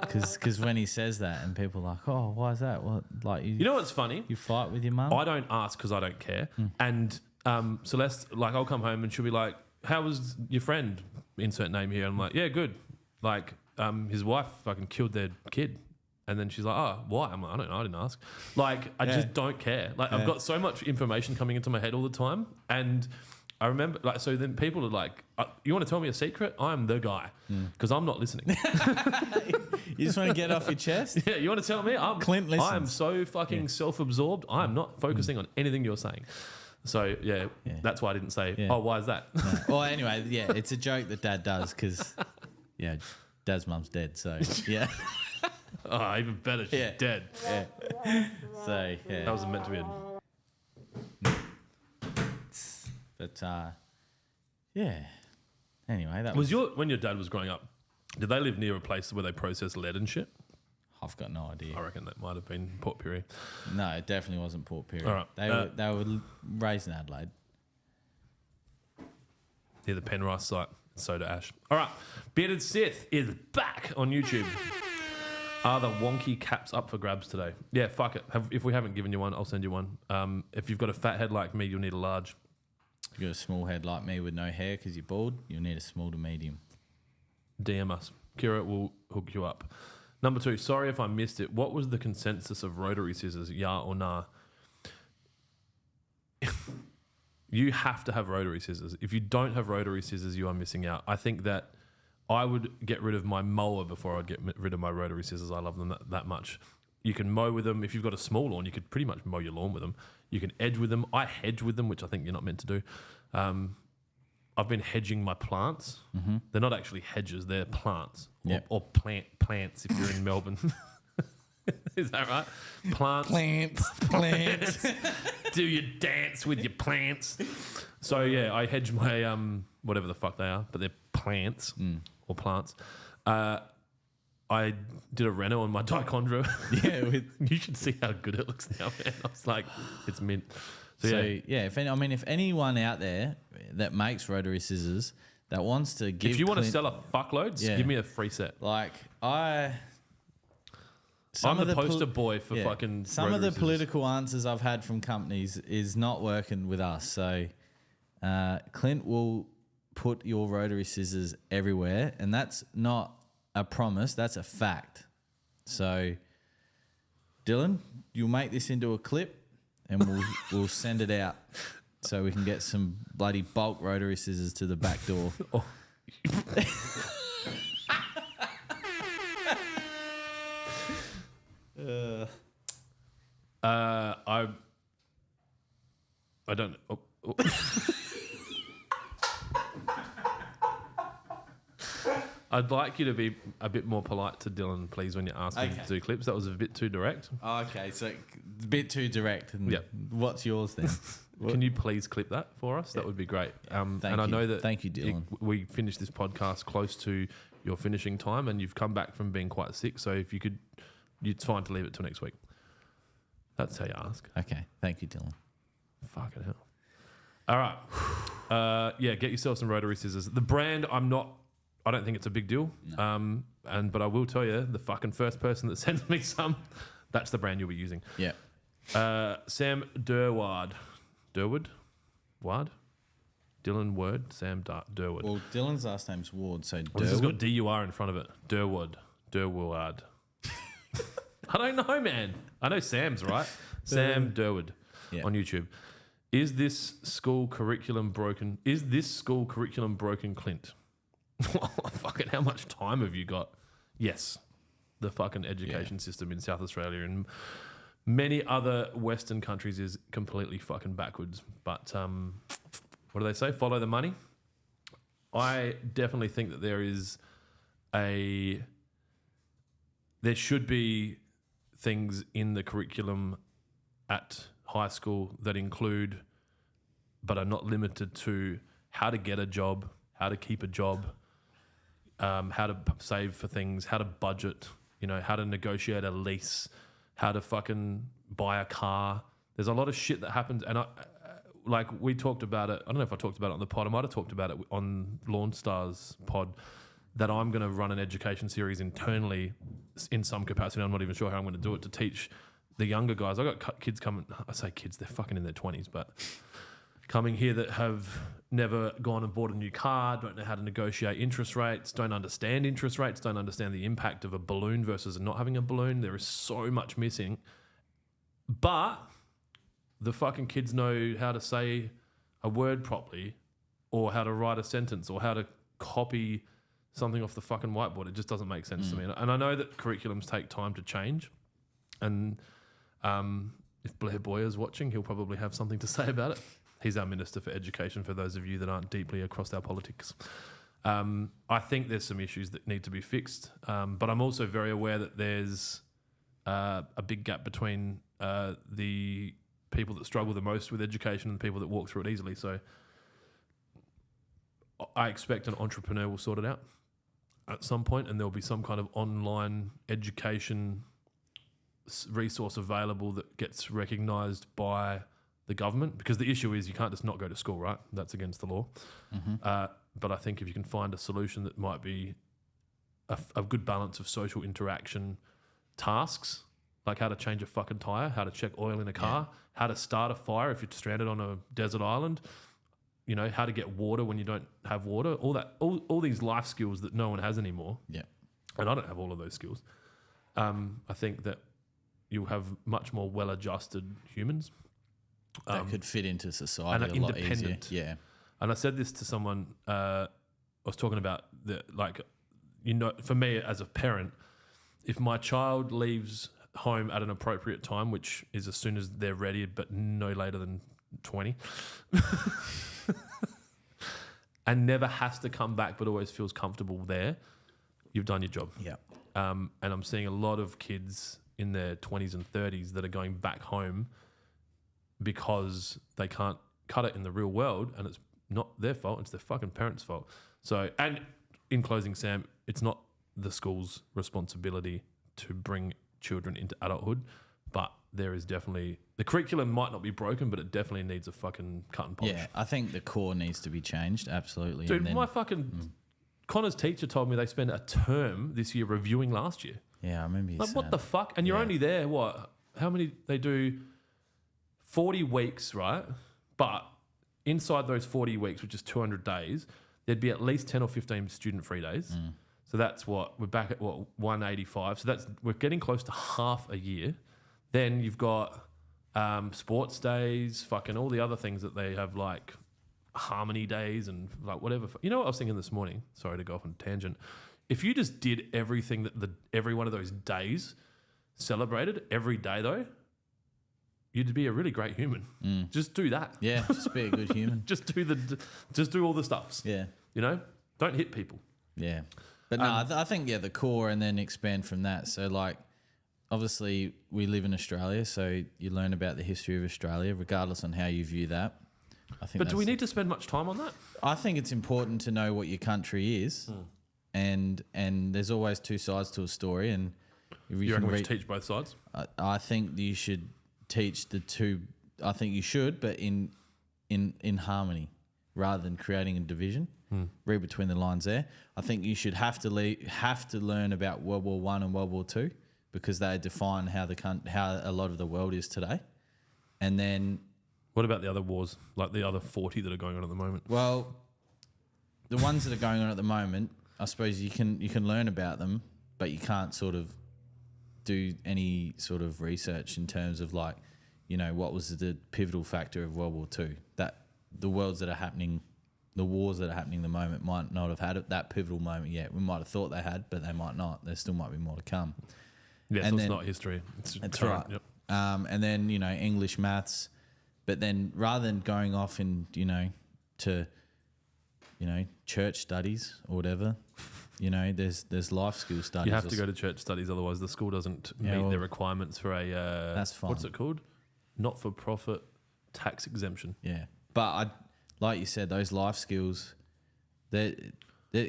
Because when he says that, and people are like, "Oh, why is that?" What, like You know what's funny? you fight with your mum? I don't ask because I don't care. And Celeste, like, I'll come home and she'll be like, "How was your friend?" Insert name here. I'm like, "Yeah, good." Like, his wife fucking killed their kid. And then she's like, "Oh, why?" I'm like, "I don't know. I didn't ask." Like, I just don't care. Like, I've got so much information coming into my head all the time. And I remember, like, so then people are like, "You want to tell me a secret?" I'm the guy because I'm not listening. You just want to get off your chest? Yeah, you want to tell me? Clint listens. I'm so fucking self-absorbed. I'm not focusing on anything you're saying. So, yeah, that's why I didn't say, "Oh, why is that?" No. Well, anyway, yeah, it's a joke that Dad does because, yeah, Dad's mum's dead. So, yeah. Oh, even better. She's dead. Yeah. So, yeah. That wasn't meant to be But, yeah. Anyway, that Was when your dad was growing up, did they live near a place where they process lead and shit? I've got no idea. I reckon that might have been Port Pirie. No, it definitely wasn't Port Pirie. All right. They were raised in Adelaide. Near the Penrice site, Soda Ash. All right. Bearded Sith is back on YouTube. Are the wonky caps up for grabs today? Yeah, fuck it. If we haven't given you one, I'll send you one. If you've got a fat head like me, you'll need a large. If you've got a small head like me with no hair because you're bald, you'll need a small to medium. DM us. Kira will hook you up. Number 2, sorry if I missed it. What was the consensus of rotary scissors, yeah or nah? You have to have rotary scissors. If you don't have rotary scissors, you are missing out. I think that I would get rid of my mower before I'd get rid of my rotary scissors. I love them that much. You can mow with them. If you've got a small lawn, you could pretty much mow your lawn with them. You can edge with them. I hedge with them, which I think you're not meant to do. I've been hedging my plants. Mm-hmm. They're not actually hedges. They're plants or plants if you're in Melbourne. Is that right? Plants. Do your dance with your plants. So, yeah, I hedge my whatever the fuck they are, but they're plants or plants. I did a reno on my dichondra. Yeah, you should see how good it looks now, man. I was like, it's mint. So if anyone out there that makes rotary scissors that wants to give, if you want to sell a fuckload, give me a free set. Like I'm the poster boy for fucking. Some of the political answers I've had from companies is not working with us. So Clint will put your rotary scissors everywhere, and that's not a promise. That's a fact. So Dylan, you'll make this into a clip, and we'll send it out so we can get some bloody bulk rotary scissors to the back door. I don't. I'd like you to be a bit more polite to Dylan, please, when you're asking to do clips. That was a bit too direct. Okay, so a bit too direct. And what's yours then? Can you please clip that for us? That would be great. Thank I know that. Thank you, Dylan. We finished this podcast close to your finishing time, and you've come back from being quite sick. So if you could, it's fine to leave it till next week. That's how you ask. Okay, thank you, Dylan. Fucking hell. All right. Get yourself some rotary scissors. The brand, I don't think it's a big deal. No. But I will tell you, the fucking first person that sends me some, that's the brand you'll be using. Yeah. Sam Durward. Ward? Dylan Word, Sam Durward. Well, Dylan's last name's Ward, so Durward. This has got D-U-R in front of it. Durward. I don't know, man. I know Sam's right. Sam Durward on YouTube. Is this school curriculum broken, Clint? Fucking how much time have you got? Yes. the fucking education system in South Australia and many other Western countries is completely fucking backwards. But what do they say? Follow the money. I definitely think that there should be things in the curriculum at high school that include, but are not limited to, how to get a job, how to keep a job, how to save for things, how to budget, how to negotiate a lease, how to fucking buy a car. There's a lot of shit that happens, and we talked about it. I don't know if I talked about it on the pod. I might have talked about it on Lawn Stars pod, that I'm going to run an education series internally in some capacity. I'm not even sure how I'm going to do it, to teach the younger guys. I got kids coming. I say kids, they're fucking in their 20s, but coming here that have never gone and bought a new car, don't know how to negotiate interest rates, don't understand interest rates, don't understand the impact of a balloon versus not having a balloon. There is so much missing. But the fucking kids know how to say a word properly, or how to write a sentence, or how to copy something off the fucking whiteboard. It just doesn't make sense to me. And I know that curriculums take time to change. And if Blair Boyer's watching, he'll probably have something to say about it. He's our Minister for Education, for those of you that aren't deeply across our politics. I think there's some issues that need to be fixed. But I'm also very aware that there's a big gap between the people that struggle the most with education and the people that walk through it easily. So I expect an entrepreneur will sort it out at some point, and there'll be some kind of online education resource available that gets recognised by the government, because the issue is you can't just not go to school, right? That's against the law. But I think if you can find a solution that might be a good balance of social interaction tasks, like how to change a fucking tyre, how to check oil in a car, how to start a fire if you're stranded on a desert island, how to get water when you don't have water, all these life skills that no one has anymore. Yeah. And I don't have all of those skills. I think that you'll have much more well-adjusted humans. That could fit into society and a lot easier. Yeah. And I said this to someone, I was talking about, for me as a parent, if my child leaves home at an appropriate time, which is as soon as they're ready, but no later than 20, and never has to come back but always feels comfortable there, you've done your job. Yeah. And I'm seeing a lot of kids in their 20s and 30s that are going back home because they can't cut it in the real world, and it's not their fault, it's their fucking parents' fault. So, and in closing, Sam, it's not the school's responsibility to bring children into adulthood, but there is definitely, the curriculum might not be broken, but it definitely needs a fucking cut and polish. Yeah, I think the core needs to be changed, absolutely. Dude, my fucking Connor's teacher told me they spent a term this year reviewing last year. Yeah, I remember you saying. What the fuck? And you're only there, how many, they do 40 weeks, right? But inside those 40 weeks, which is 200 days, there'd be at least 10 or 15 student-free days. So that's we're back at 185. So we're getting close to half a year. Then you've got sports days, fucking all the other things that they have, like harmony days and like whatever. You know what I was thinking this morning? Sorry to go off on a tangent. If you just did everything that every one of those days celebrated every day, though, you'd be a really great human. Just do that. Yeah, just be a good human. just do all the stuffs. Yeah. Don't hit people. Yeah. But no, I think, the core, and then expand from that. So, like, obviously we live in Australia, so you learn about the history of Australia, regardless on how you view that. I think. But do we need to spend much time on that? I think it's important to know what your country is, and there's always two sides to a story. And if you reckon we should teach both sides? I think you should teach the two. I think you should, but in harmony, rather than creating a division. Read between the lines there. I think you should have to learn about World War I and World War II, because they define how a lot of the world is today. And then, what about the other wars, like the other 40 that are going on at the moment? Well, the ones that are going on at the moment, I suppose you can learn about them, but you can't sort of do any sort of research in terms of, like, what was the pivotal factor of World War II, that the worlds that are happening the wars that are happening at the moment might not have had that pivotal moment yet. We might have thought they had, but they might not. There still might be more to come. Yeah, And so then- it's not history. It's That's current. right. Yep. And then, English, maths. But then rather than going off and, to, church studies or whatever, there's life skill studies. You have to go to church studies, otherwise the school doesn't meet the requirements for a. That's fine. What's it called? Not-for-profit tax exemption. Yeah. But like you said, those life skills, that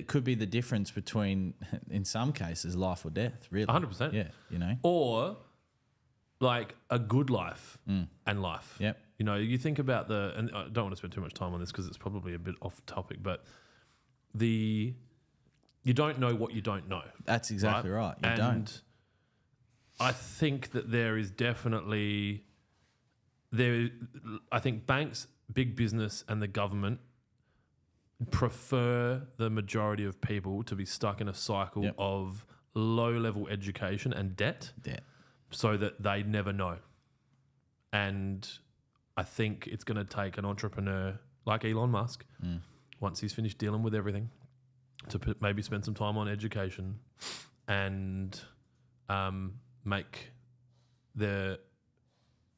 could be the difference between, in some cases, life or death, really. 100%. Yeah, Or like a good life and life. Yep. You think about and I don't want to spend too much time on this because it's probably a bit off topic, but you don't know what you don't know. That's exactly right. You don't. I think that there is definitely I think banks, big business, and the government prefer the majority of people to be stuck in a cycle of low-level education and debt, so that they never know. And I think it's going to take an entrepreneur like Elon Musk, once he's finished dealing with everything, to maybe spend some time on education and make the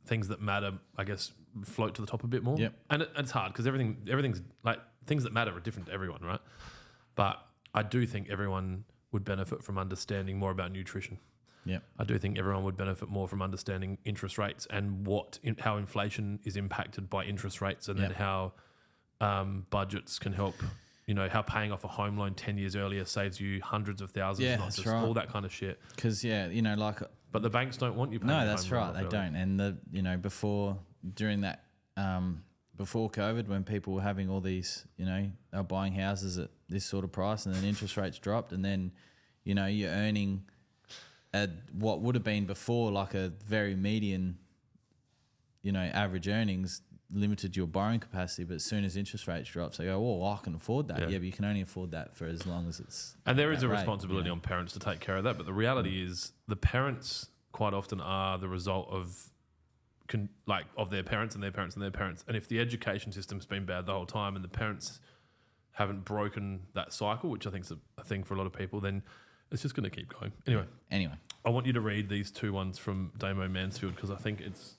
things that matter, I guess, float to the top a bit more. Yep. And it's hard because everything's like, things that matter are different to everyone, right? But I do think everyone would benefit from understanding more about nutrition. Yep. I do think everyone would benefit more from understanding interest rates and how inflation is impacted by interest rates, and then how budgets can help. How paying off a home loan 10 years earlier saves you hundreds of thousands, not that's just right. all that kind of shit. Because, But the banks don't want you paying no, your that's home loan right. off They early. don't. And during that, before COVID, when people were having all these, they were buying houses at this sort of price, and then interest rates dropped, and then, you're earning at what would have been before like a very median, average earnings limited your borrowing capacity. But as soon as interest rates drops, they go, "Oh, I can afford that." Yeah, but you can only afford that for as long as it's. And there is that a rate, responsibility on parents to take care of that. But the reality is the parents quite often are the result of their parents and their parents and their parents. And if the education system's been bad the whole time and the parents haven't broken that cycle, which I think is a thing for a lot of people, then it's just going to keep going. Anyway, I want you to read these two ones from Damo Mansfield because I think it's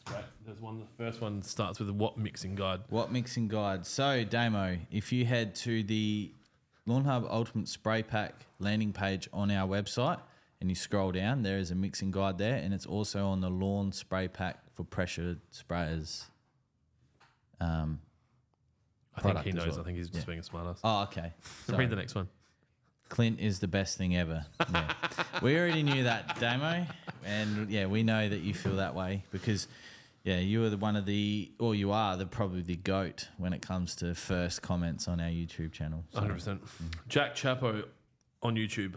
great. There's one. The first one starts with a what mixing guide. What mixing guide? So, Damo, if you head to the Lawnhub Ultimate Spray Pack landing page on our website and you scroll down, there is a mixing guide there, and it's also on the lawn spray pack for pressure sprayers. I think he knows. Well. I think he's just being a smartass. Oh, okay. Read the next one. Clint is the best thing ever. Yeah. We already knew that, Damo, and we know that you feel that way because, you are you are probably the GOAT when it comes to first comments on our YouTube channel. So. 100%. Jack Chapo on YouTube.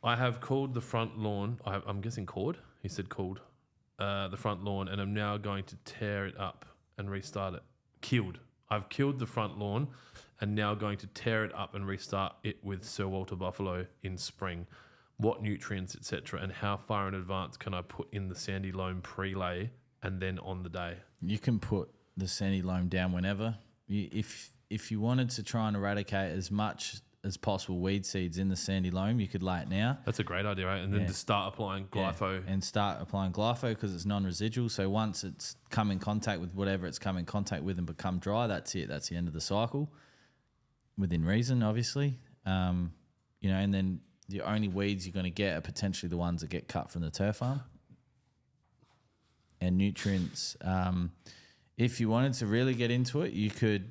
I have called the front lawn. I'm guessing called. He said called the front lawn, and I'm now going to tear it up and restart it. Killed. I've killed the front lawn and now going to tear it up and restart it with Sir Walter Buffalo in spring. What nutrients, etc., and how far in advance can I put in the sandy loam pre-lay and then on the day? You can put the sandy loam down whenever. If you wanted to try and eradicate as much as possible weed seeds in the sandy loam, you could lay it now. That's a great idea, right? And then just start applying glypho. And start applying glypho because it's non-residual. So once it's come in contact with whatever it's come in contact with and become dry, that's it. That's the end of the cycle. Within reason, obviously. And then the only weeds you're going to get are potentially the ones that get cut from the turf farm. And nutrients, if you wanted to really get into it, you could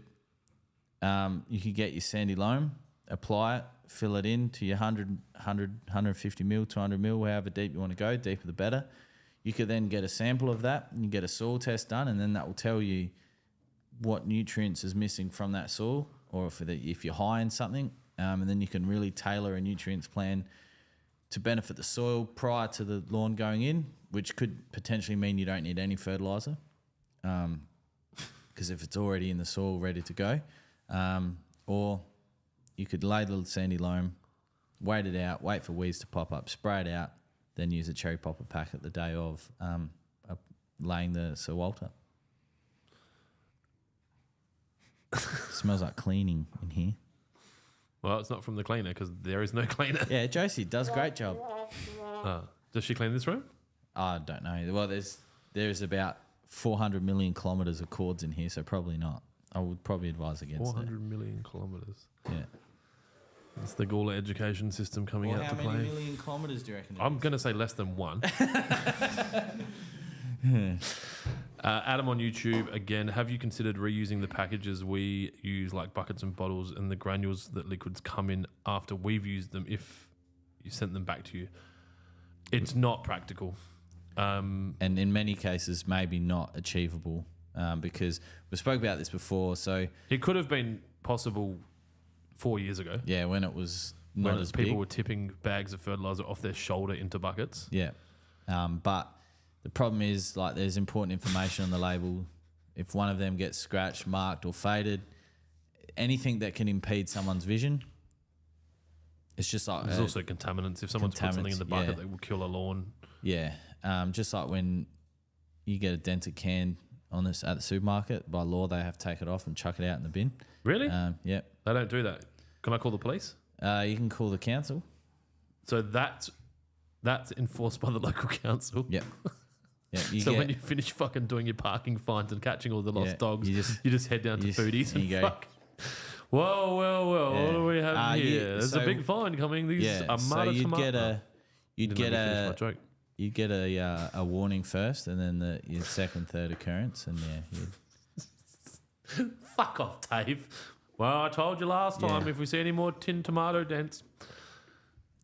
get your sandy loam, apply it, fill it in to your 150 mil, 200 mil, however deep you want to go, deeper the better. You could then get a sample of that and you get a soil test done, and then that will tell you what nutrients is missing from that soil, or if you're high in something, and then you can really tailor a nutrients plan to benefit the soil prior to the lawn going in, which could potentially mean you don't need any fertilizer, because if it's already in the soil ready to go, or you could lay the sandy loam, wait it out, wait for weeds to pop up, spray it out, then use a cherry popper pack at the day of laying the Sir Walter. Smells like cleaning in here. Well, it's not from the cleaner because there is no cleaner. Yeah, Josie does a great job. Does she clean this room? I don't know. Well, there's about 400 million kilometres of cords in here, so probably not. I would probably advise against 400 million kilometres. it. Yeah. It's the Gawler education system coming Well, out how to play. many million kilometres do you reckon? I'm going to say less than 1. Adam on YouTube, again, have you considered reusing the packages we use, like buckets and bottles, and the granules that liquids come in after we've used them if you sent them back to you? It's not practical. And in many cases, maybe not achievable because we spoke about this before. So it could have been possible 4 years ago. yeah, when it was not When as people big. were tipping bags of fertilizer off their shoulder into buckets. Yeah. But the problem is, like, there's important information on the label. If one of them gets scratched, marked, or faded, anything that can impede someone's vision, it's just like There's also contaminants. If someone's put something in the Contaminants, bucket yeah. that will kill a lawn. yeah. Just like when you get a dented can on this at the supermarket, by law they have to take it off and chuck it out in the bin. Really? Yeah. They don't do that. Can I call the police? You can call the council. So that's enforced by the local council. Yep. Yeah. You So get, when you finish fucking doing your parking fines and catching all the lost Yeah, dogs, you you just- just head down to you just- foodies and you go- fuck. Whoa, Yeah. what do we have You- here? There's a so- big fine coming. These yeah. are So you'd get a You'd get a warning first, and then your second, third occurrence, and yeah. Fuck off, Dave. Well, I told you last time, Yeah. if we see any more tin tomato dents.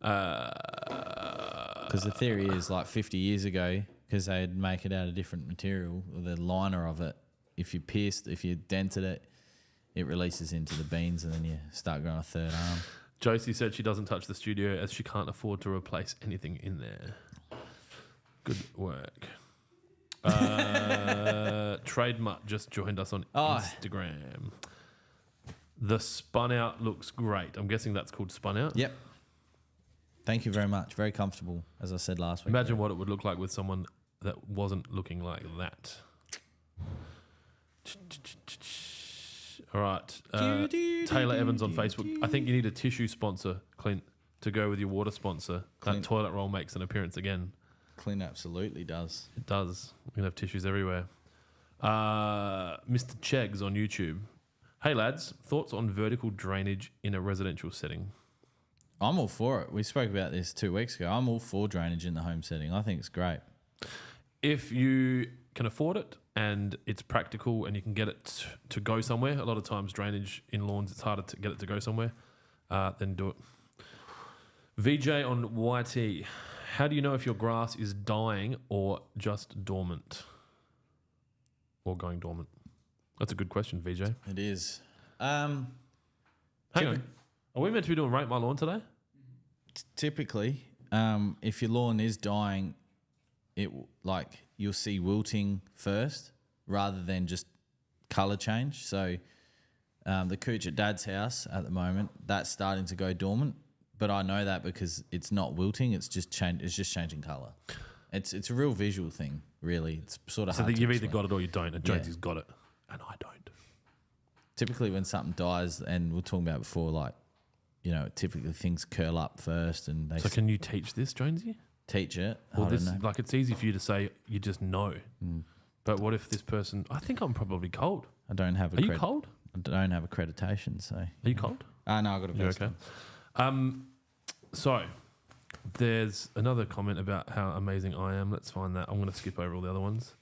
Because the theory is, like, 50 years ago, because they'd make it out of different material, or the liner of it, if you dented it, it releases into the beans, and then you start growing a third arm. Josie said she doesn't touch the studio as she can't afford to replace anything in there. Good work. Trade Mutt just joined us on Instagram. The spun out looks great. I'm guessing that's called spun out. Yep. Thank you very much. Very comfortable, as I said last week. Imagine what it would look like with someone that wasn't looking like that. All right. Taylor Evans on Facebook. I think you need a tissue sponsor, Clint, to go with your water sponsor. Clint. That toilet roll makes an appearance again. Clint absolutely does. It does. We're going to have tissues everywhere. Mr. Chegs on YouTube. Hey, lads. Thoughts on vertical drainage in a residential setting? I'm all for it. We spoke about this 2 weeks ago. I'm all for drainage in the home setting. I think it's great. If you can afford it and it's practical and you can get it to go somewhere, a lot of times drainage in lawns, it's harder to get it to go somewhere, then do it. VJ on YT. How do you know if your grass is dying or just dormant? Or going dormant? That's a good question, VJ. It is. Hang on. Are we meant to be doing Rate My Lawn today? Typically, if your lawn is dying, you'll see wilting first rather than just colour change. So the cooch at Dad's house at the moment, that's starting to go dormant. But I know that because it's not wilting; it's just changing colour. It's a real visual thing, really. It's sort of So hard that to you've either explain. got it or you don't, and Jonesy's got it, and I don't. Typically, when something dies, and we were talking about before, like, typically things curl up first, and they So can you teach this, Jonesy? teach it. Well, I don't know. like it's easy for you to say you just know, but what if this person? I think I'm probably cold. I don't have. Are you cold? I don't have accreditation, so. Are you cold? No, I got a You're vest. okay. So there's another comment about how amazing I am. Let's find that. I'm going to skip over all the other ones.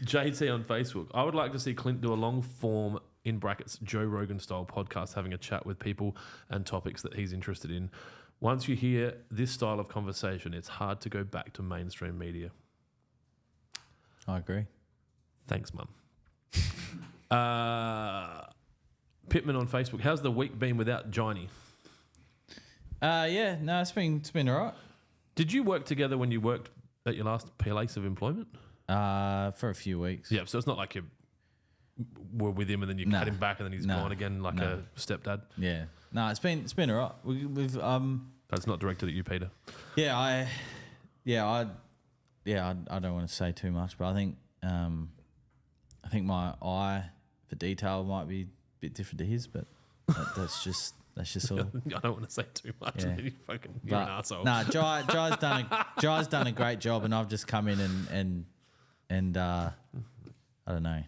JT on Facebook. I would like to see Clint do a long form, in brackets, Joe Rogan style podcast, having a chat with people and topics that he's interested in. Once you hear this style of conversation, it's hard to go back to mainstream media. I agree. Thanks, Mum. Pittman on Facebook. How's the week been without Johnny? Yeah, no, it's been all right. Did you work together when you worked at your last place of employment? For a few weeks. Yeah, so it's not like you were with him and then you cut him back and then he's gone again like a stepdad. Yeah. No, it's been all right. We've That's not directed at you, Peter. I don't want to say too much, but I think I think my eye for detail might be a bit different to his, but that's just all. I don't want to say too much. Yeah. You're an asshole. No, Jai's done a great job, and I've just come in and I don't know,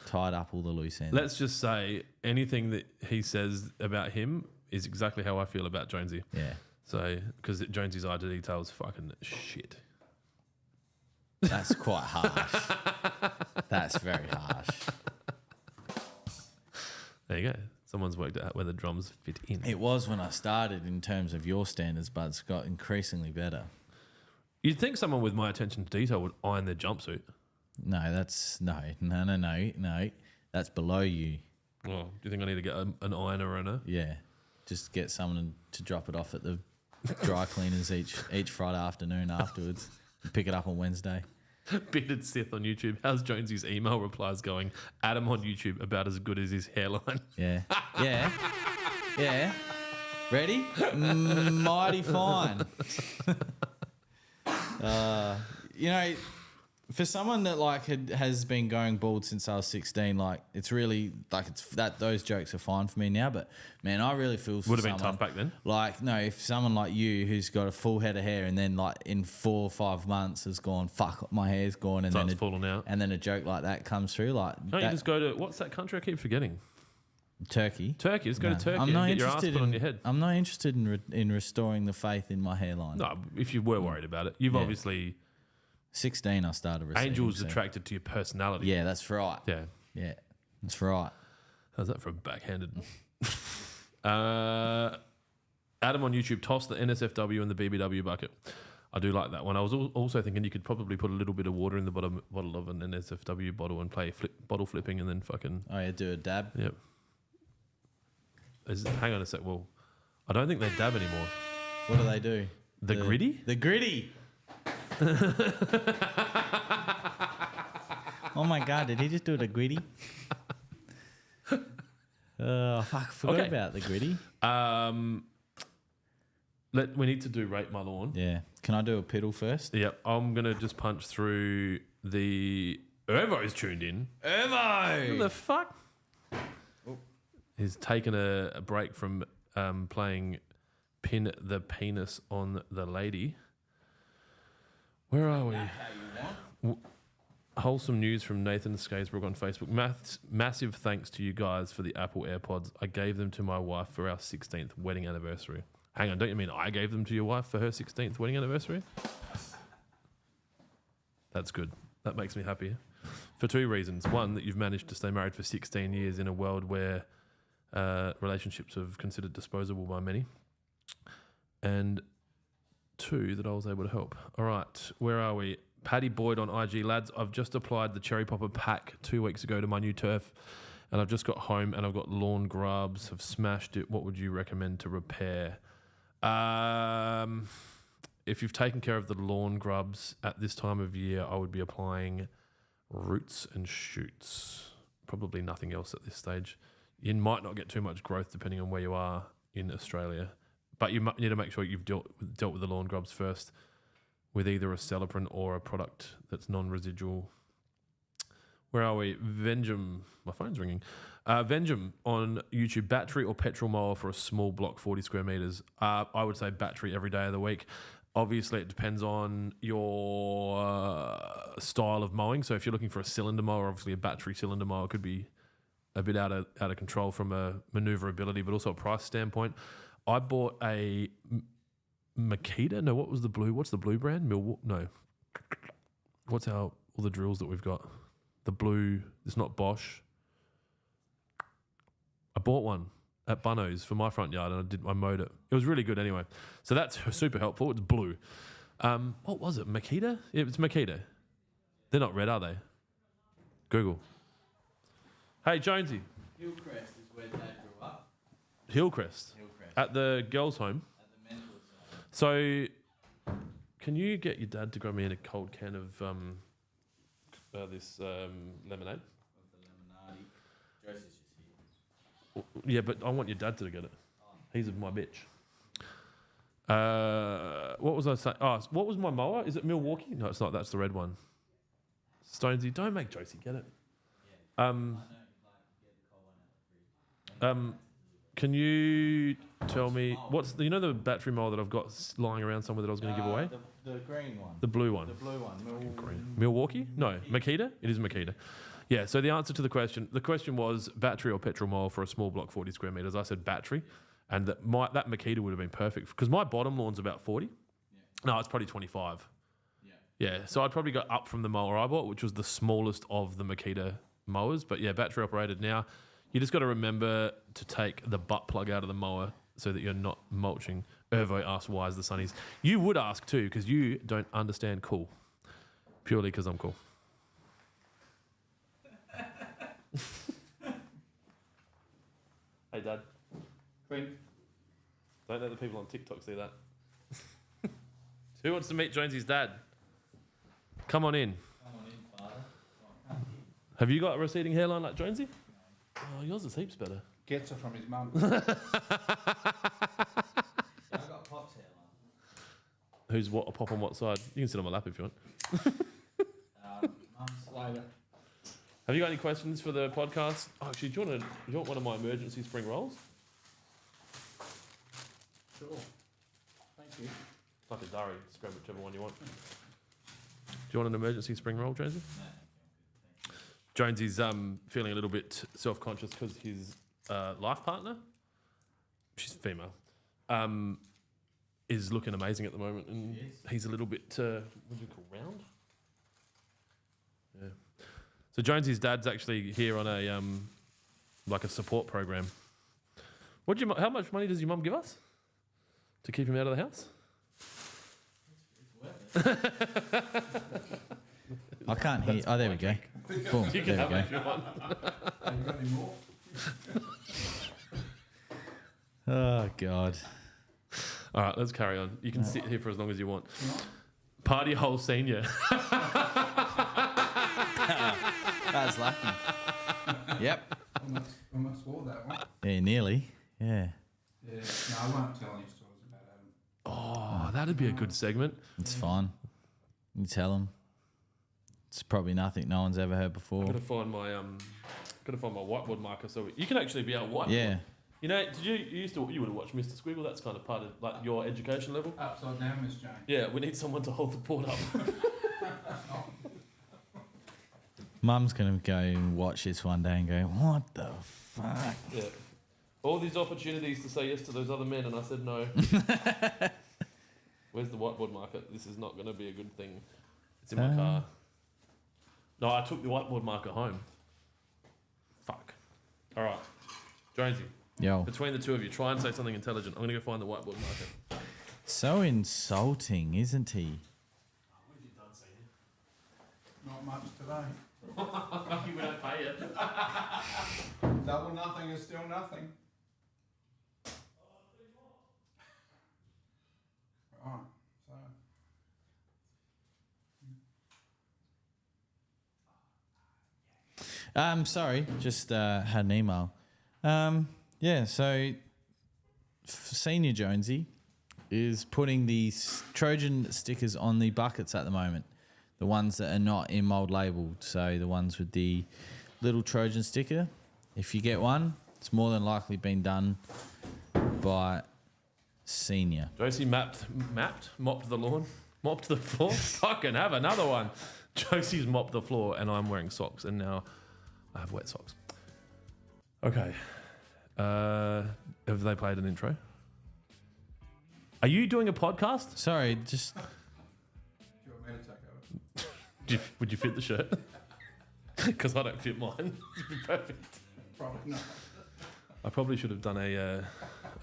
tied up all the loose ends. Let's just say anything that he says about him is exactly how I feel about Jonesy. Yeah. So, because Jonesy's eye to detail is fucking shit. That's quite harsh. That's very harsh. There you go. Someone's worked out where the drums fit in. It was when I started in terms of your standards, but it's got increasingly better. You'd think someone with my attention to detail would iron their jumpsuit. No, no. That's below you. Oh, do you think I need to get an ironer and a... Yeah. Just get someone to drop it off at the dry cleaners each Friday afternoon afterwards. And pick it up on Wednesday. Bearded Sith on YouTube. How's Jonesy's email replies going? Adam on YouTube about as good as his hairline. Yeah. Ready? Mighty fine. For someone that has been going bald since I was 16, it's really those jokes are fine for me now. But man, I really feel for would have been someone, tough back then. If someone like you who's got a full head of hair and then in 4 or 5 months has gone, fuck, my hair's gone, and Starts falling out, and then a joke like that comes through, don't you just go to what's that country I keep forgetting? Turkey. Just go to Turkey and get your ass put on your head. I'm not interested in restoring the faith in my hairline. No, if you were worried about it, you've obviously. 16, I started receiving. Angels attracted to your personality. Yeah, that's right. Yeah, that's right. How's that for a backhanded? Adam on YouTube, toss the NSFW and the BBW bucket. I do like that one. I was also thinking you could probably put a little bit of water in the bottom bottle of an NSFW bottle and play bottle flipping and then fucking... Oh, yeah, do a dab? Yep. Hang on a sec. Well, I don't think they dab anymore. What do they do? The gritty? The gritty. Oh my God, did he just do the gritty? Oh, fuck, I forgot about the gritty. We need to do Rate My Lawn. Yeah. Can I do a piddle first? Yep. I'm going to just punch through the... Irvo's tuned in. Irvo! What the fuck? Oh. He's taken a break from playing Pin the Penis on the Lady. Where are we? Wholesome news from Nathan Skatesbrook on Facebook. Massive thanks to you guys for the Apple AirPods. I gave them to my wife for our 16th wedding anniversary. Hang on, don't you mean I gave them to your wife for her 16th wedding anniversary? That's good. That makes me happy. For 2 reasons. One, that you've managed to stay married for 16 years in a world where relationships are considered disposable by many. And 2, that I was able to help. All right, where are we? Paddy Boyd on IG. Lads, I've just applied the Cherry Popper pack 2 weeks ago to my new turf, and I've just got home and I've got lawn grubs, have smashed it. What would you recommend to repair? If you've taken care of the lawn grubs at this time of year, I would be applying roots and shoots. Probably nothing else at this stage. You might not get too much growth depending on where you are in Australia. But you need to make sure you've dealt with the lawn grubs first with either a Celiprin or a product that's non-residual. Where are we? Venjum. My phone's ringing. Venjum on YouTube. Battery or petrol mower for a small block, 40 square meters? I would say battery every day of the week. Obviously, it depends on your style of mowing. So if you're looking for a cylinder mower, obviously a battery cylinder mower could be a bit out of control from a maneuverability, but also a price standpoint. I bought a Makita. No, what was the blue? What's the blue brand? No. What's all the drills that we've got? The blue. It's not Bosch. I bought one at Bunno's for my front yard, and I mowed it. It was really good anyway. So that's super helpful. It's blue. What was it? Makita? Yeah, it's Makita. They're not red, are they? Google. Hey, Jonesy. Hillcrest is where Dad grew up. Hillcrest. At the girls' home. At the mental side. So, can you get your dad to grab me in a cold can of this lemonade? Of the lemonade. Josie's just here. Yeah, but I want your dad to get it. He's my bitch. What was I saying? Oh, what was my mower? Is it Milwaukee? No, it's not. That's the red one. Stonesy, don't make Josie get it. Can you tell me what's the, the battery mold that I've got lying around somewhere that I was going to give away? The green one. The blue one. The blue one. Green. Milwaukee? No, Makita? It is Makita. Yeah, so the answer to the question was battery or petrol mold for a small block 40 square meters. I said battery, and that Makita would have been perfect because my bottom lawn's about 40. Yeah. No, it's probably 25. Yeah, so I'd probably go up from the mower I bought, which was the smallest of the Makita mowers. But yeah, battery operated now. You just got to remember to take the butt plug out of the mower so that you're not mulching. Ervo asked, why is the sunnies? You would ask too, because you don't understand cool. Purely because I'm cool. Hey, Dad. Clint. Don't let the people on TikTok see that. Who wants to meet Jonesy's dad? Come on in. Father. Have you got a receding hairline like Jonesy? Oh, yours is heaps better. Gets her from his mum. I got Pop's hairline. Who's what? A pop on what side? You can sit on my lap if you want. Mum's Later. Have you got any questions for the podcast? Oh, actually, do you want one of my emergency spring rolls? Sure. Thank you. Like a durry. Just grab whichever one you want. Do you want an emergency spring roll, Jonesy? No. Jonesy's feeling a little bit self-conscious because his life partner, she's female, is looking amazing at the moment, and he's a little bit what do you call round? Yeah. So Jonesy's dad's actually here on a like a support program. How much money does your mum give us to keep him out of the house? I can't hear. Oh, there we go. Boom. You can There have we it go. if you want. Have you got any more? Oh, God. All right, let's carry on. You can sit here for as long as you want. Party hole senior. That's lucky. Yep. Almost swore that one. Yeah, nearly. Yeah. Yeah. No, I won't tell any stories about Adam. Oh, that'd be a good segment. It's fine. You tell them. It's probably nothing no one's ever heard before. Gotta find my whiteboard marker so you can actually be our whiteboard. Yeah. You know, you would have watched Mr. Squiggle? That's kind of part of like your education level. Upside down, Miss Jane. Yeah, we need someone to hold the board up. Mum's going to go and watch this one day and go, what the fuck? Yeah. All these opportunities to say yes to those other men, and I said no. Where's the whiteboard marker? This is not going to be a good thing. It's in my car. No, I took the whiteboard marker home. Fuck. All right. Jonesy, Yo. between the two of you, try and say something intelligent. I'm going to go find the whiteboard marker. So insulting, isn't he? What have you done, Senior? Not much today. Lucky we don't pay it. Double nothing is still nothing. Right. So. Sorry, just had an email. Yeah, so Senior Jonesy is putting these Trojan stickers on the buckets at the moment. The ones that are not in mold labelled. So the ones with the little Trojan sticker. If you get one, it's more than likely been done by Senior. Josie mopped the lawn, mopped the floor. Fucking have another one. Josie's mopped the floor and I'm wearing socks and now I have wet socks. Okay. Have they played an intro? Are you doing a podcast? Sorry, just... Do you want me to take over? Would you fit the shirt? Because I don't fit mine. It'd be perfect. Probably not. I probably should have done a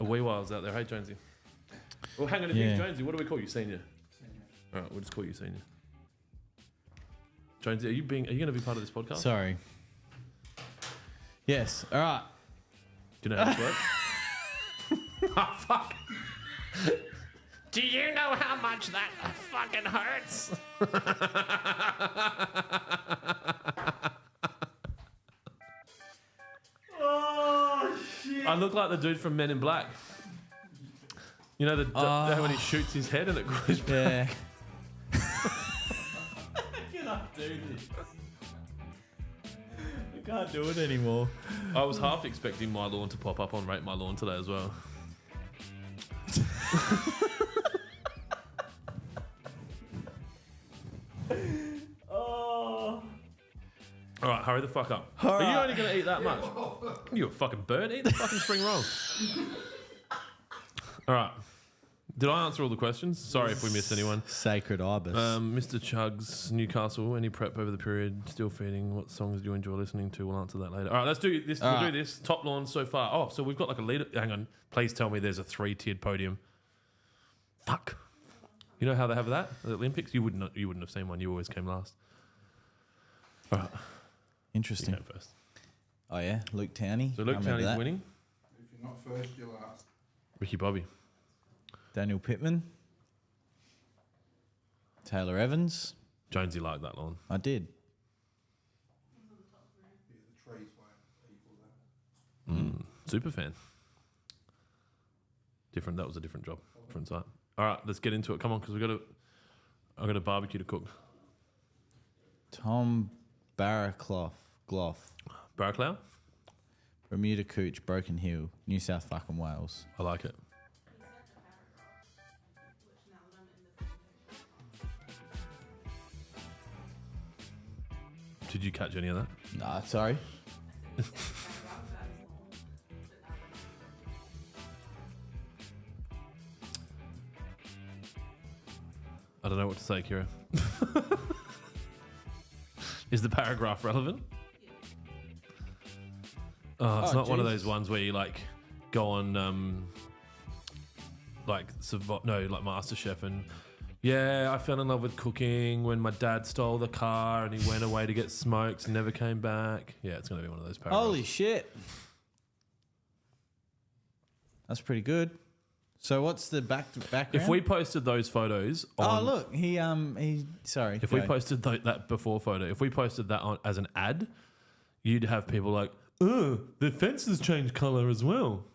wee whiles out there. Hey, Jonesy. Well, hang on a Yeah. minute, Jonesy. What do we call you? Senior. Senior. All right, we'll just call you Senior. Jonesy, are you going to be part of this podcast? Sorry. Yes, all right. Do you know how this works? Oh, fuck. Do you know how much that fucking hurts? Oh, shit. I look like the dude from Men in Black. You know when he shoots his head and it grows back? Yeah. can't do this. I can't do it anymore. I was half expecting my lawn to pop up on Rate My Lawn today as well. Oh. All right, hurry the fuck up. All Are you right. only going to eat that much? You're a fucking bird. Eat the fucking spring roll. All right. Did I answer all the questions? Sorry if we missed anyone. Sacred ibis. Mr. Chugs, Newcastle, any prep over the period? Still feeding? What songs do you enjoy listening to? We'll answer that later. All right, let's do this. We'll do this. Top lawn so far. Oh, so we've got like a leader. Hang on. Please tell me there's a 3-tiered podium. Fuck. You know how they have that at the Olympics? You wouldn't have seen one. You always came last. All right. Interesting. You came first. Oh yeah, Luke Towney. So Luke Towney's winning. If you're not first, you're last. Ricky Bobby. Daniel Pittman. Taylor Evans. Jonesy liked that lawn. I did. Yeah, the trees won't equal that. Super fan. Different. That was a different job. Different site. All right, let's get into it. Come on, because I've got a barbecue to cook. Tom Barraclough. Barraclough? Bermuda Cooch, Broken Hill, New South fucking Wales. I like it. Did you catch any of that? Nah, sorry. I don't know what to say, Kira. Is the paragraph relevant? Oh, it's not one of those ones where you like go on like MasterChef and yeah, I fell in love with cooking when my dad stole the car and he went away to get smokes and never came back. Yeah, it's going to be one of those paragraphs. Holy shit. That's pretty good. So what's the background? If we posted those photos on... Oh, look, he sorry. If we posted that before photo, if we posted that on as an ad, you'd have people like, oh, the fence has changed colour as well.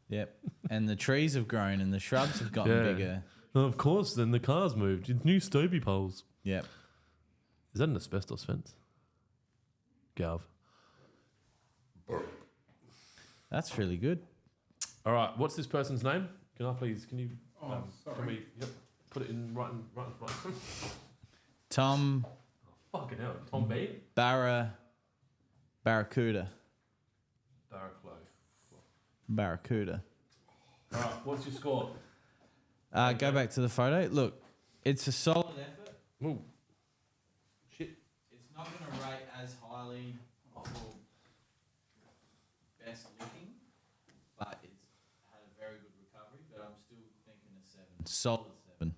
Yep. And the trees have grown and the shrubs have gotten Yeah. bigger. Oh, of course, then the car's moved. It's new Stobie poles. Yep. Is that an asbestos fence? Gav. That's really good. All right, what's this person's name? Can you Oh, sorry. can we put it in right in front? Tom Fucking hell, Tom B. Barracuda. Barraclough. All right, what's your score? Go back to the photo. Look, it's a solid effort. Ooh. Shit. It's not going to rate as highly or best looking, but it's had a very good recovery. But I'm still thinking a 7. Solid 7.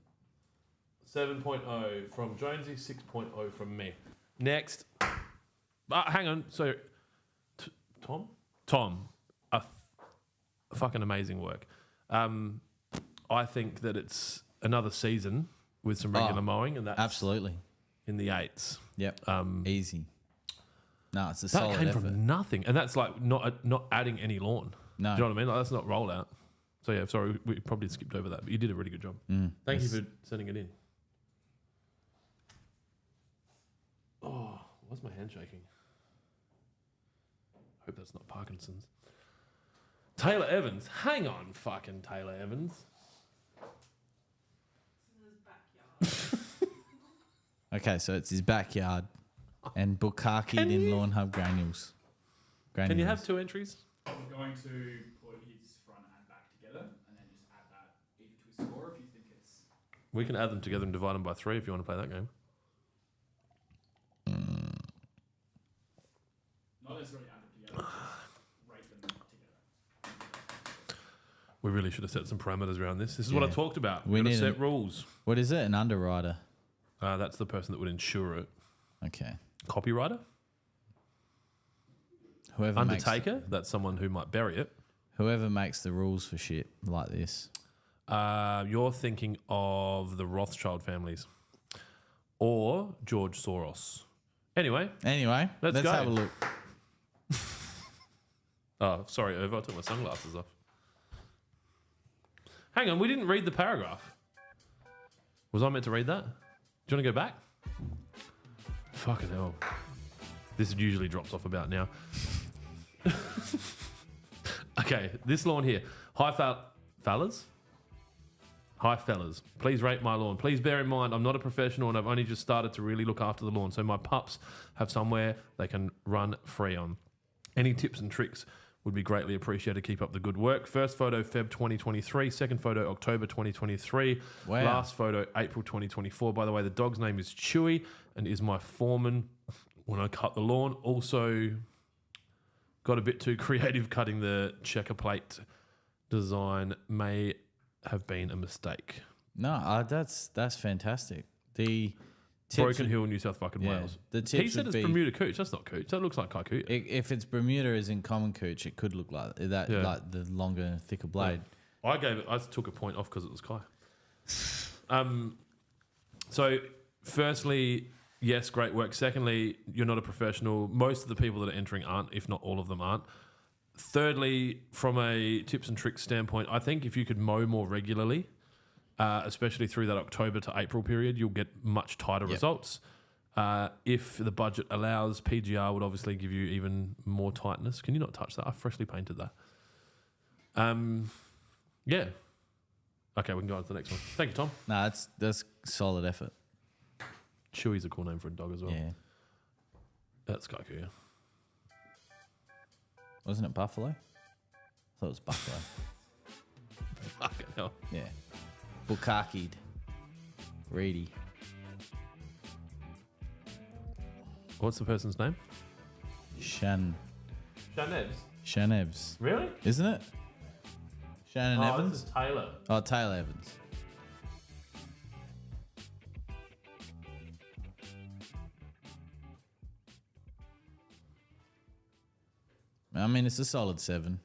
7.0 from Jonesy, 6.0 from me. Next. Hang on. So, Tom, fucking amazing work. I think that it's another season with some regular mowing, and that's Absolutely. in the 8s. Yep. Easy. No, it's a That solid came effort. from nothing, and that's like not adding any lawn. No. Do you know what I mean? Like, that's not rollout. So yeah, sorry, we probably skipped over that, but you did a really good job. Thank you for sending it in. Oh, why's my hand shaking? Hope that's not Parkinson's. Taylor Evans. Hang on, fucking Taylor Evans. Okay, so it's his backyard and Bukkakied in Lawnhub granules. Can you have 2 entries? I'm going to put his front and back together and then just add that either to his score if you think it's... We can add them together and divide them by 3 if you want to play that game. Not necessarily add them together, just rate them together. We really should have set some parameters around this. This is what I talked about. We We're going need to set rules. What is it? An underwriter. That's the person that would insure it. Okay. Copywriter? Undertaker? That's someone who might bury it. Whoever makes the rules for shit like this. You're thinking of the Rothschild families or George Soros. Anyway, Let's go. have a look. Oh, sorry, Ova, I took my sunglasses off. Hang on, we didn't read the paragraph. Was I meant to read that? Do you want to go back? Fucking hell. This usually drops off about now. Okay, this lawn here. Hi, fellas. Hi, fellas. Please rate my lawn. Please bear in mind, I'm not a professional and I've only just started to really look after the lawn, so my pups have somewhere they can run free on. Any tips and tricks would be greatly appreciated. Keep up the good work. First photo, Feb 2023. Second photo, October 2023. Wow. Last photo, April 2024. By the way, the dog's name is Chewy and is my foreman when I cut the lawn. Also, got a bit too creative cutting the checker plate design. May have been a mistake. No, that's fantastic. The tips Broken Hill, New South fucking Wales. The tips He said would it's be, Bermuda cooch. That's not cooch. That looks like Kaiku. if it's Bermuda as in common cooch, it could look like that, Yeah. like the longer, thicker blade. I took a point off because it was Kai. So, firstly, yes, great work. Secondly, you're not a professional. Most of the people that are entering aren't, if not all of them aren't. Thirdly, from a tips and tricks standpoint, I think if you could mow more regularly, especially through that October to April period, you'll get much tighter results. If the budget allows, PGR would obviously give you even more tightness. Can you not touch that? I freshly painted that. Yeah. Okay, we can go on to the next one. Thank you, Tom. No, that's solid effort. Chewy's a cool name for a dog as well. Yeah, That's Kaiku, yeah. wasn't it buffalo? I thought it was buffalo. Fucking hell. Yeah, bukakied, reedy. What's the person's name? Shanevs, Really? isn't it? Shannon Evans. This is Taylor. Oh, Taylor Evans. I mean, it's a solid 7.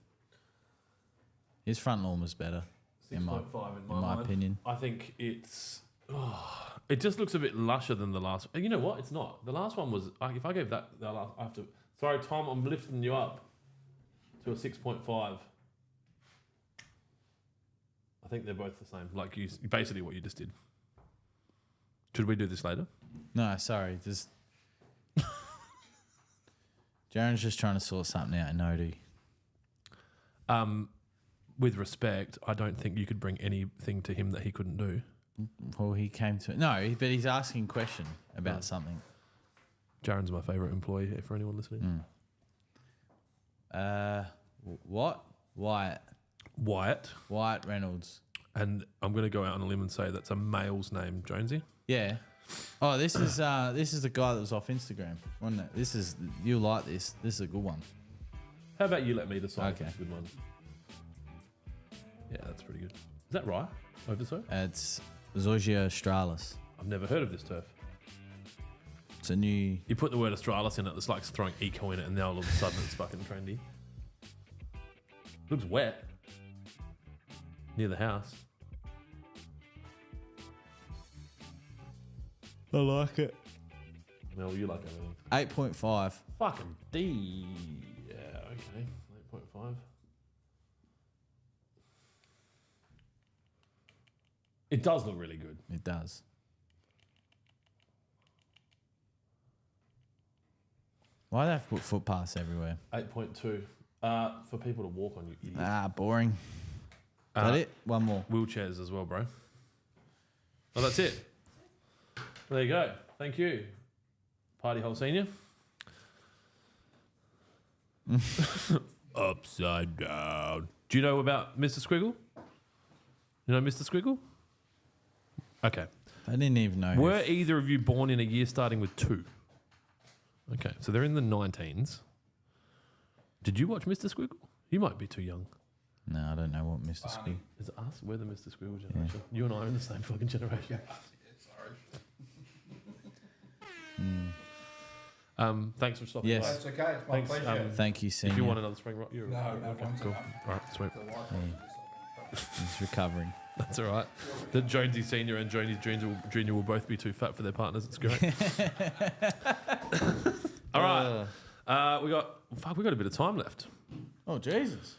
His front lawn was better, in my 6.5 in my mind. opinion. I think it's... it just looks a bit lusher than the last... You know what? It's not. The last one was... if I gave that last... I have to... Sorry, Tom, I'm lifting you up to a 6.5. I think they're both the same. Like you, basically what you just did. Should we do this later? No, sorry, just Jaren's just trying to sort something out in Odie. With respect, I don't think you could bring anything to him that he couldn't do. Well, he came to but he's asking a question about something. Jaren's my favourite employee, for anyone listening. What? Wyatt Reynolds. And I'm going to go out on a limb and say that's a male's name, Jonesy. Yeah. Oh, this is the guy that was off Instagram, wasn't it? You'll like this. This is a good one. How about you let me decide? Okay. If it's a good one. Yeah, that's pretty good. Is that right? Over so? It's Zogia australis. I've never heard of this turf. It's a new. You put the word australis in it, it's like throwing eco in it, and now all of a sudden it's fucking trendy. Looks wet. Near the house. I like it. Mel, you like everything. 8.5. Fucking D. Yeah, okay. 8.5. It does look really good. It does. Why do they have to put footpaths everywhere? 8.2. For people to walk on, you idiot. Boring. Is that it? One more. Wheelchairs as well, bro. Oh, that's it. There you go. Thank you, Party Hole Senior. Upside down. Do you know about Mr. Squiggle? You know Mr. Squiggle? Okay. I didn't even know. Were either of you born in a year starting with 2? Okay, so they're in the 19s. Did you watch Mr. Squiggle? You might be too young. No, I don't know what Mr. Squiggle. Is it us? We're the Mr. Squiggle generation. You and I are in the same fucking generation. Thanks for stopping Yes. by. That's okay. It's my Thanks, pleasure. Thank you, Senior. If you want another spring rock, you're No, okay, one's cool. enough. All right, sweet. The wife He's recovering. That's all right. The Jonesy Senior and Jonesy Junior will both be too fat for their partners. It's great. All right. We got a bit of time left. Oh, Jesus.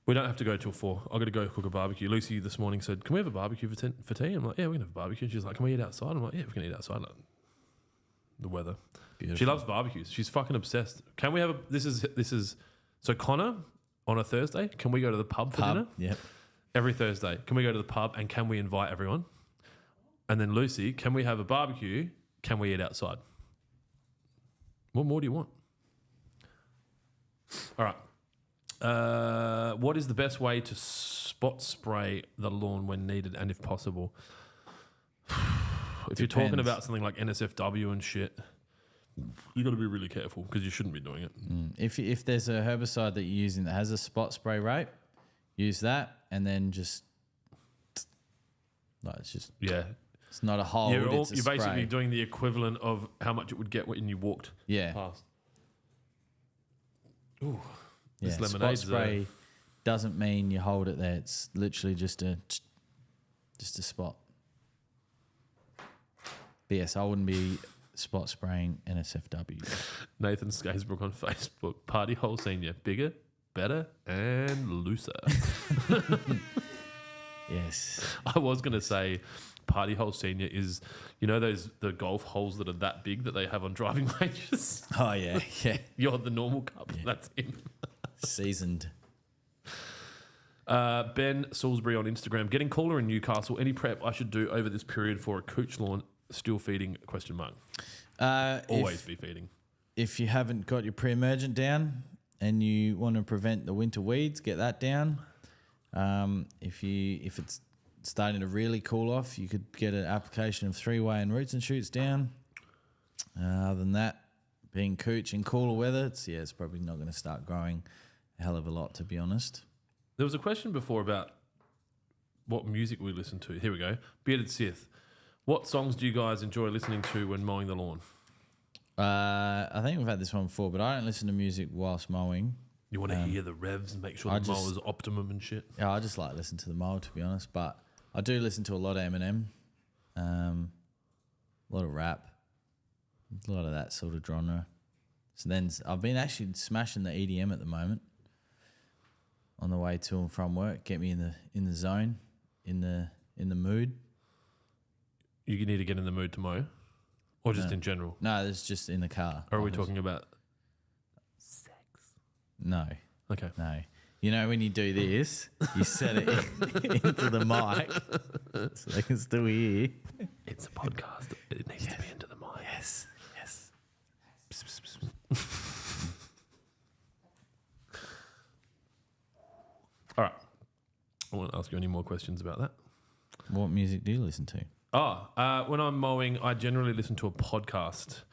We don't have to go till 4. I've got to go cook a barbecue. Lucy this morning said, "Can we have a barbecue for tea?" I'm like, "Yeah, we can have a barbecue." She's like, "Can we eat outside?" I'm like, "Yeah, we can eat outside." Like, the weather. Beautiful. She loves barbecues. She's fucking obsessed. Can we have this is so Connor on a Thursday, can we go to the pub for dinner? Yep. Every Thursday. Can we go to the pub and can we invite everyone? And then Lucy, can we have a barbecue? Can we eat outside? What more do you want? All right. What is the best way to spot spray the lawn when needed and if possible? If you're talking Depends. about something like NSFW and shit, you got to be really careful because you shouldn't be doing it. If there's a herbicide that you're using that has a spot spray rate, use that and then just like it's not a hold. You're It's a spray. basically doing the equivalent of how much it would get when you walked past. Ooh, Yeah, this spot lemonade's spray doesn't mean you hold it there. It's literally just a spot. But yes, I wouldn't be spot spraying NSFW. Nathan Scasebrook on Facebook. Party hole senior. Bigger, better, and looser. Yes. I was going to say party hole senior is, the golf holes that are that big that they have on driving ranges? Oh yeah, yeah. You're the normal cup. Yeah. That's him. Seasoned. Ben Salisbury on Instagram. Getting cooler in Newcastle. Any prep I should do over this period for a cooch lawn? Still feeding? ? Always be feeding. If you haven't got your pre-emergent down and you want to prevent the winter weeds, get that down. If it's starting to really cool off, you could get an application of 3-way and roots and shoots down. Other than that, being cooch in cooler weather, it's probably not going to start growing a hell of a lot, to be honest. There was a question before about what music we listen to. Here we go. Bearded Sith. What songs do you guys enjoy listening to when mowing the lawn? I think we've had this one before, but I don't listen to music whilst mowing. You want to hear the revs and make sure the mower's optimum and shit? Yeah, I just like listen to the mower, to be honest. But I do listen to a lot of Eminem, a lot of rap, a lot of that sort of genre. So then I've been actually smashing the EDM at the moment on the way to and from work. Get me in the zone, in the mood. You need to get in the mood to mow? Or just in general? No, it's just in the car. Or are we talking about sex? No. Okay. No. You know when you do this, you set it into the mic so they can still hear. It's a podcast. It needs to be into the mic. Yes. Yes. All right. I won't ask you any more questions about that. What music do you listen to? When I'm mowing, I generally listen to a podcast.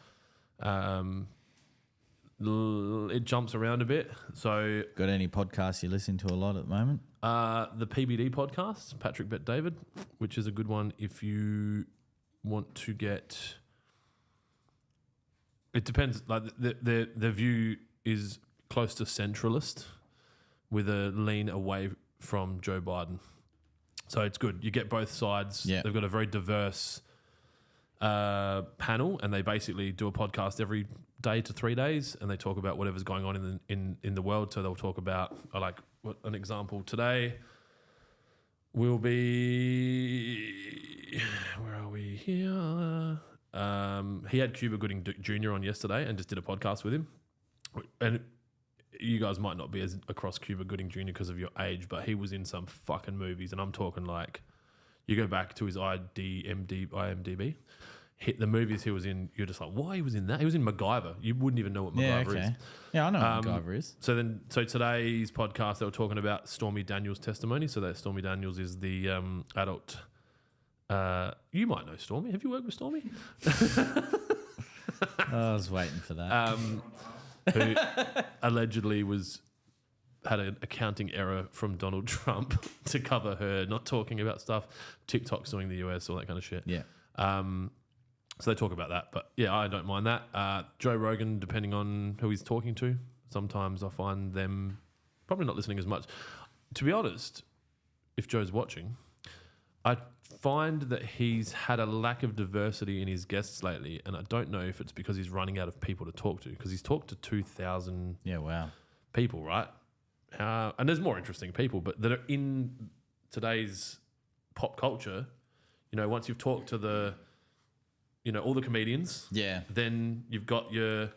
It jumps around a bit. So, Got any podcasts you listen to a lot at the moment? the PBD podcast, Patrick Bet David, which is a good one if you want to get. It depends. Like the view is close to centralist, with a lean away from Joe Biden. So it's good. You get both sides. Yeah. They've got a very diverse panel, and they basically do a podcast every day to 3 days, and they talk about whatever's going on in the world. So they'll talk about, like, what an example today will be. Where are we here? He had Cuba Gooding Jr. on yesterday and just did a podcast with him. And you guys might not be as across Cuba Gooding Jr. because of your age, but he was in some fucking movies, and I'm talking like, you go back to his IMDb, hit the movies he was in, you're just like, why he was in that? He was in MacGyver. You wouldn't even know what MacGyver is. Yeah, I know what MacGyver is. So today's podcast, they were talking about Stormy Daniels' testimony. So that Stormy Daniels is the adult. You might know Stormy. Have you worked with Stormy? I was waiting for that. Who allegedly had an accounting error from Donald Trump to cover her not talking about stuff, TikTok suing the US, all that kind of shit. Yeah. So they talk about that, but yeah, I don't mind that. Joe Rogan, depending on who he's talking to, sometimes I find them probably not listening as much. To be honest, if Joe's watching, I find that he's had a lack of diversity in his guests lately, and I don't know if it's because he's running out of people to talk to, because he's talked to 2,000 people, right? And there's more interesting people, but that are in today's pop culture. You know, once you've talked to the all the comedians. Yeah. Then you've got your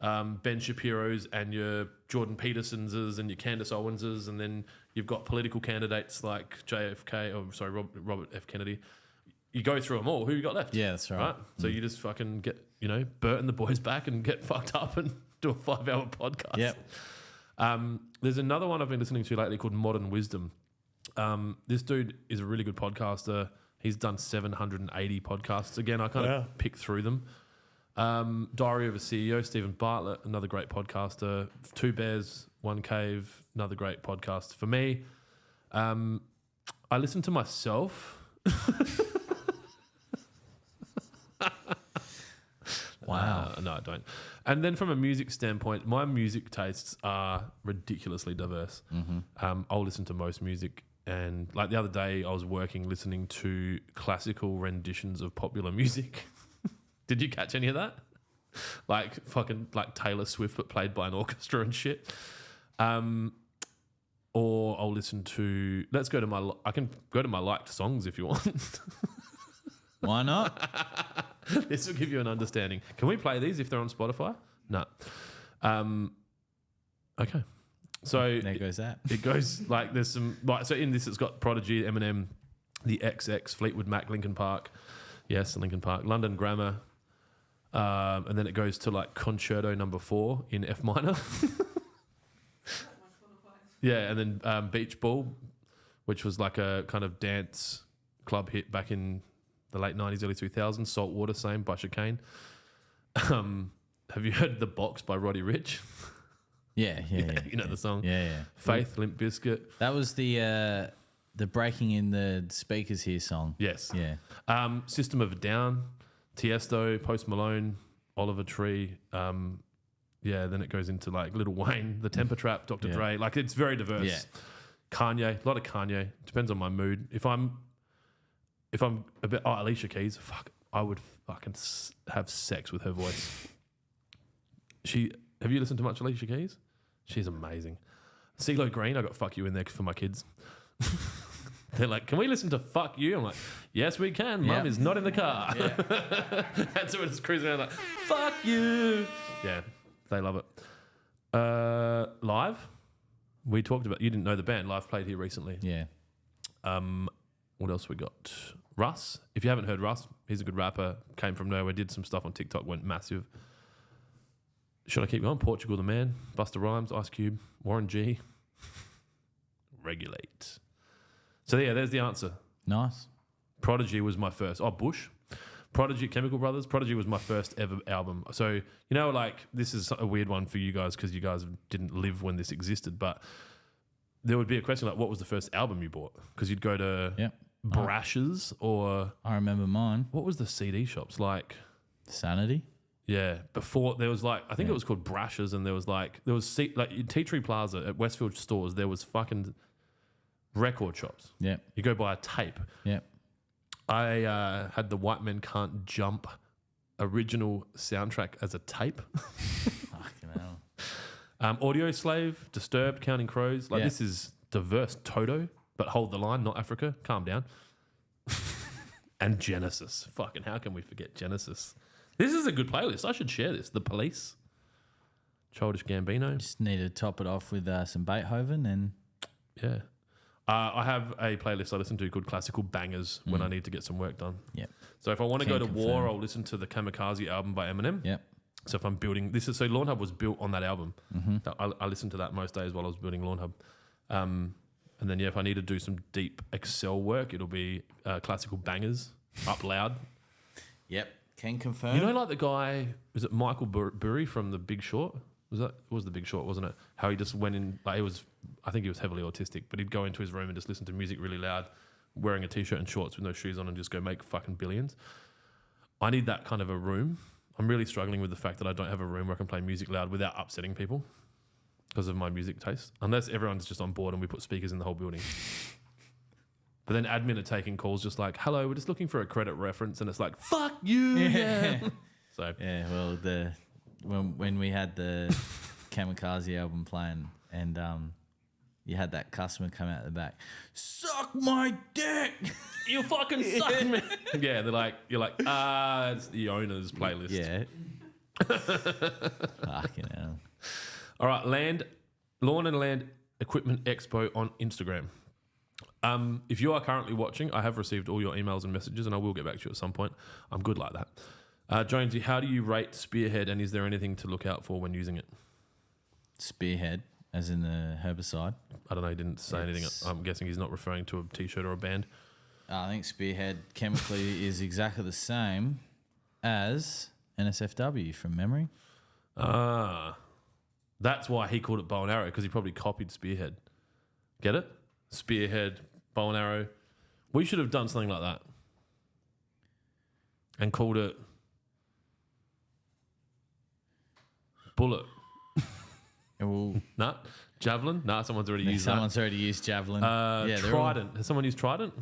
Ben Shapiro's and your Jordan Peterson's and your Candace Owens's, and then you've got political candidates like Robert F. Kennedy. You go through them all. Who you got left? Yeah, that's right. So you just fucking get, Bert and the boys back and get fucked up and do a 5-hour podcast. Yep. There's another one I've been listening to lately called Modern Wisdom. This dude is a really good podcaster. He's done 780 podcasts. Again, I kind of pick through them. Diary of a CEO, Stephen Bartlett, another great podcaster. Two Bears, One Cave, another great podcast. For me, I listen to myself. Wow. No, I don't. And then from a music standpoint, my music tastes are ridiculously diverse. I'll listen to most music. And like the other day, I was working listening to classical renditions of popular music. Did you catch any of that? Like fucking like Taylor Swift, but played by an orchestra and shit. Or I'll listen to. I can go to my liked songs if you want. Why not? This will give you an understanding. Can we play these if they're on Spotify? No. Okay. So There goes that. it goes like there's some so in this it's got Prodigy, Eminem, the XX, Fleetwood Mac, Linkin Park, Linkin Park, London Grammar, and then it goes to like Concerto No. 4 in F minor. Yeah, and then Beach Ball, which was like a kind of dance club hit back in the late 90s, early 2000s. Saltwater, same by Chicane. Have you heard The Box by Roddy Ricch? Yeah. You know the song? Yeah. Faith, Limp Bizkit. That was the breaking in the speakers here song. Yes. Yeah. System of a Down, Tiesto, Post Malone, Oliver Tree. Then it goes into like Lil Wayne, The Temper Trap, Dr. Dre. Like it's very diverse. Yeah. Kanye, a lot of Kanye. Depends on my mood. If I'm a bit Alicia Keys, I would fucking have sex with her voice. Have you listened to much Alicia Keys? She's amazing. CeeLo Green, I got Fuck You in there for my kids. They're like, can we listen to Fuck You? I'm like, yes, we can. Mum is not in the car. Yeah. And so we're just cruising around like, fuck you. Yeah, they love it. Live, we talked about, you didn't know the band. Live played here recently. Yeah. What else we got? Russ. If you haven't heard Russ, he's a good rapper. Came from nowhere, did some stuff on TikTok, went massive. Should I keep going? Portugal the Man, Busta Rhymes, Ice Cube, Warren G. Regulate. So yeah, there's the answer. Nice. Prodigy was my first. Oh, Bush. Prodigy, Chemical Brothers. Prodigy was my first ever album. So, like, this is a weird one for you guys because you guys didn't live when this existed, but there would be a question like, what was the first album you bought? Because you'd go to Brash's or... I remember mine. What was the CD shops like? Sanity. Yeah, before there was like, I think it was called Brash's, and there was in Tea Tree Plaza at Westfield stores, there was fucking record shops. Yeah. You go buy a tape. Yeah. I had the White Men Can't Jump original soundtrack as a tape. Fucking hell. Audio Slave, Disturbed, Counting Crows. Like this is diverse. Toto, but Hold the Line, Not Africa. Calm down. And Genesis. Fucking how can we forget Genesis? This is a good playlist. I should share this. The Police, Childish Gambino. Just need to top it off with some Beethoven and... Yeah. I have a playlist I listen to called Classical Bangers when I need to get some work done. Yep. So if I want to go to confirm. war, I'll listen to the Kamikaze album by Eminem. Yep. So if I'm building... So Lawnhub was built on that album. I listened to that most days while I was building Lawnhub. And then, if I need to do some deep Excel work, it'll be Classical Bangers, up loud. Yep. Can confirm. You know, like the guy, was it Michael Burry from The Big Short? It was The Big Short, wasn't it? How he just went in, like I think he was heavily autistic, but he'd go into his room and just listen to music really loud, wearing a t-shirt and shorts with no shoes on and just go make fucking billions. I need that kind of a room. I'm really struggling with the fact that I don't have a room where I can play music loud without upsetting people because of my music taste. Unless everyone's just on board and we put speakers in the whole building. But then admin are taking calls just like, hello, we're just looking for a credit reference. And it's like, fuck you. Yeah. So yeah, well, when we had the Kamikaze album playing and you had that customer come out the back, suck my dick. You fucking suck me. Yeah, you're like, it's the owner's playlist. Yeah. Fucking hell. All right, Lawn and Land Equipment Expo on Instagram. If you are currently watching, I have received all your emails and messages, and I will get back to you at some point. I'm good like that. Jonesy, how do you rate Spearhead, and is there anything to look out for when using it? Spearhead, as in the herbicide. I don't know. He didn't say anything. I'm guessing he's not referring to a T-shirt or a band. I think Spearhead chemically is exactly the same as NSFW from memory. That's why he called it bow and arrow, because he probably copied Spearhead. Get it? Spearhead, bow and arrow. We should have done something like that and called it bullet. Nah, javelin. Nah, someone's already used that. Someone's already used javelin. Trident. Has someone used Trident?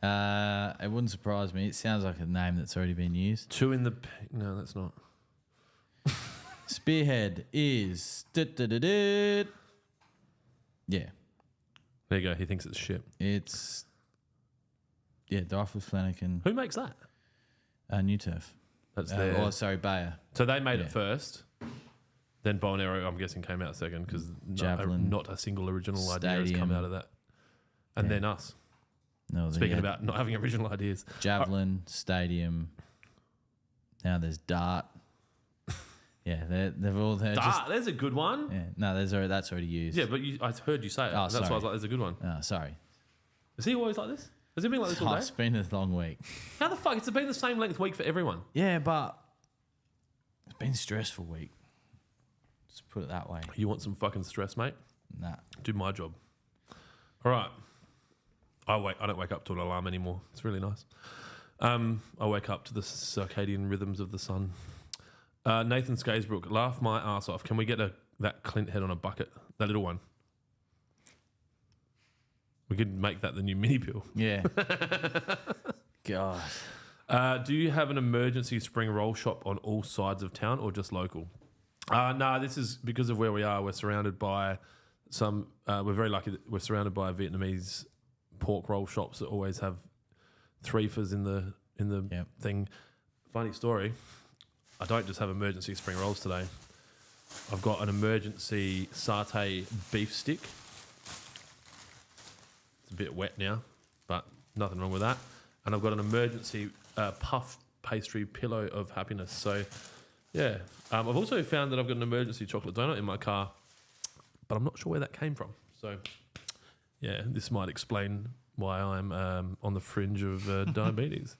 It wouldn't surprise me. It sounds like a name that's already been used. Two in the... No, that's not. Spearhead is... Yeah. There you go. He thinks it's shit. It's... Yeah, Dyfus Flanagan. Who makes that? New Turf. That's their... Bayer. So they made it first. Then bow and arrow, I'm guessing, came out second, because not a single original idea has come out of that. And then us. No, Speaking about not having original ideas. Javelin, Stadium. Now there's Dart. Yeah, they've all... Dart, there's a good one. Yeah, no, that's already used. Yeah, but I heard you say it. That's why I was like, there's a good one. Oh, sorry. Is he always like this? Has he been like this all day? It's been a long week. How the fuck? It's been the same length week for everyone. Yeah, but it's been a stressful week. Let's put it that way. You want some fucking stress, mate? Nah. Do my job. All right. I don't wake up to an alarm anymore. It's really nice. I wake up to the circadian rhythms of the sun. Nathan Skaysbrook, laugh my ass off. Can we get that Clint head on a bucket? That little one. We could make that the new mini pill. Yeah. God. Do you have an emergency spring roll shop on all sides of town or just local? No, this is because of where we are. We're surrounded by we're very lucky that we're surrounded by Vietnamese pork roll shops that always have threefers in the thing. Funny story. I don't just have emergency spring rolls today. I've got an emergency satay beef stick. It's a bit wet now, but nothing wrong with that. And I've got an emergency puff pastry pillow of happiness. So, yeah. I've also found that I've got an emergency chocolate donut in my car, but I'm not sure where that came from. So, yeah, this might explain why I'm on the fringe of diabetes.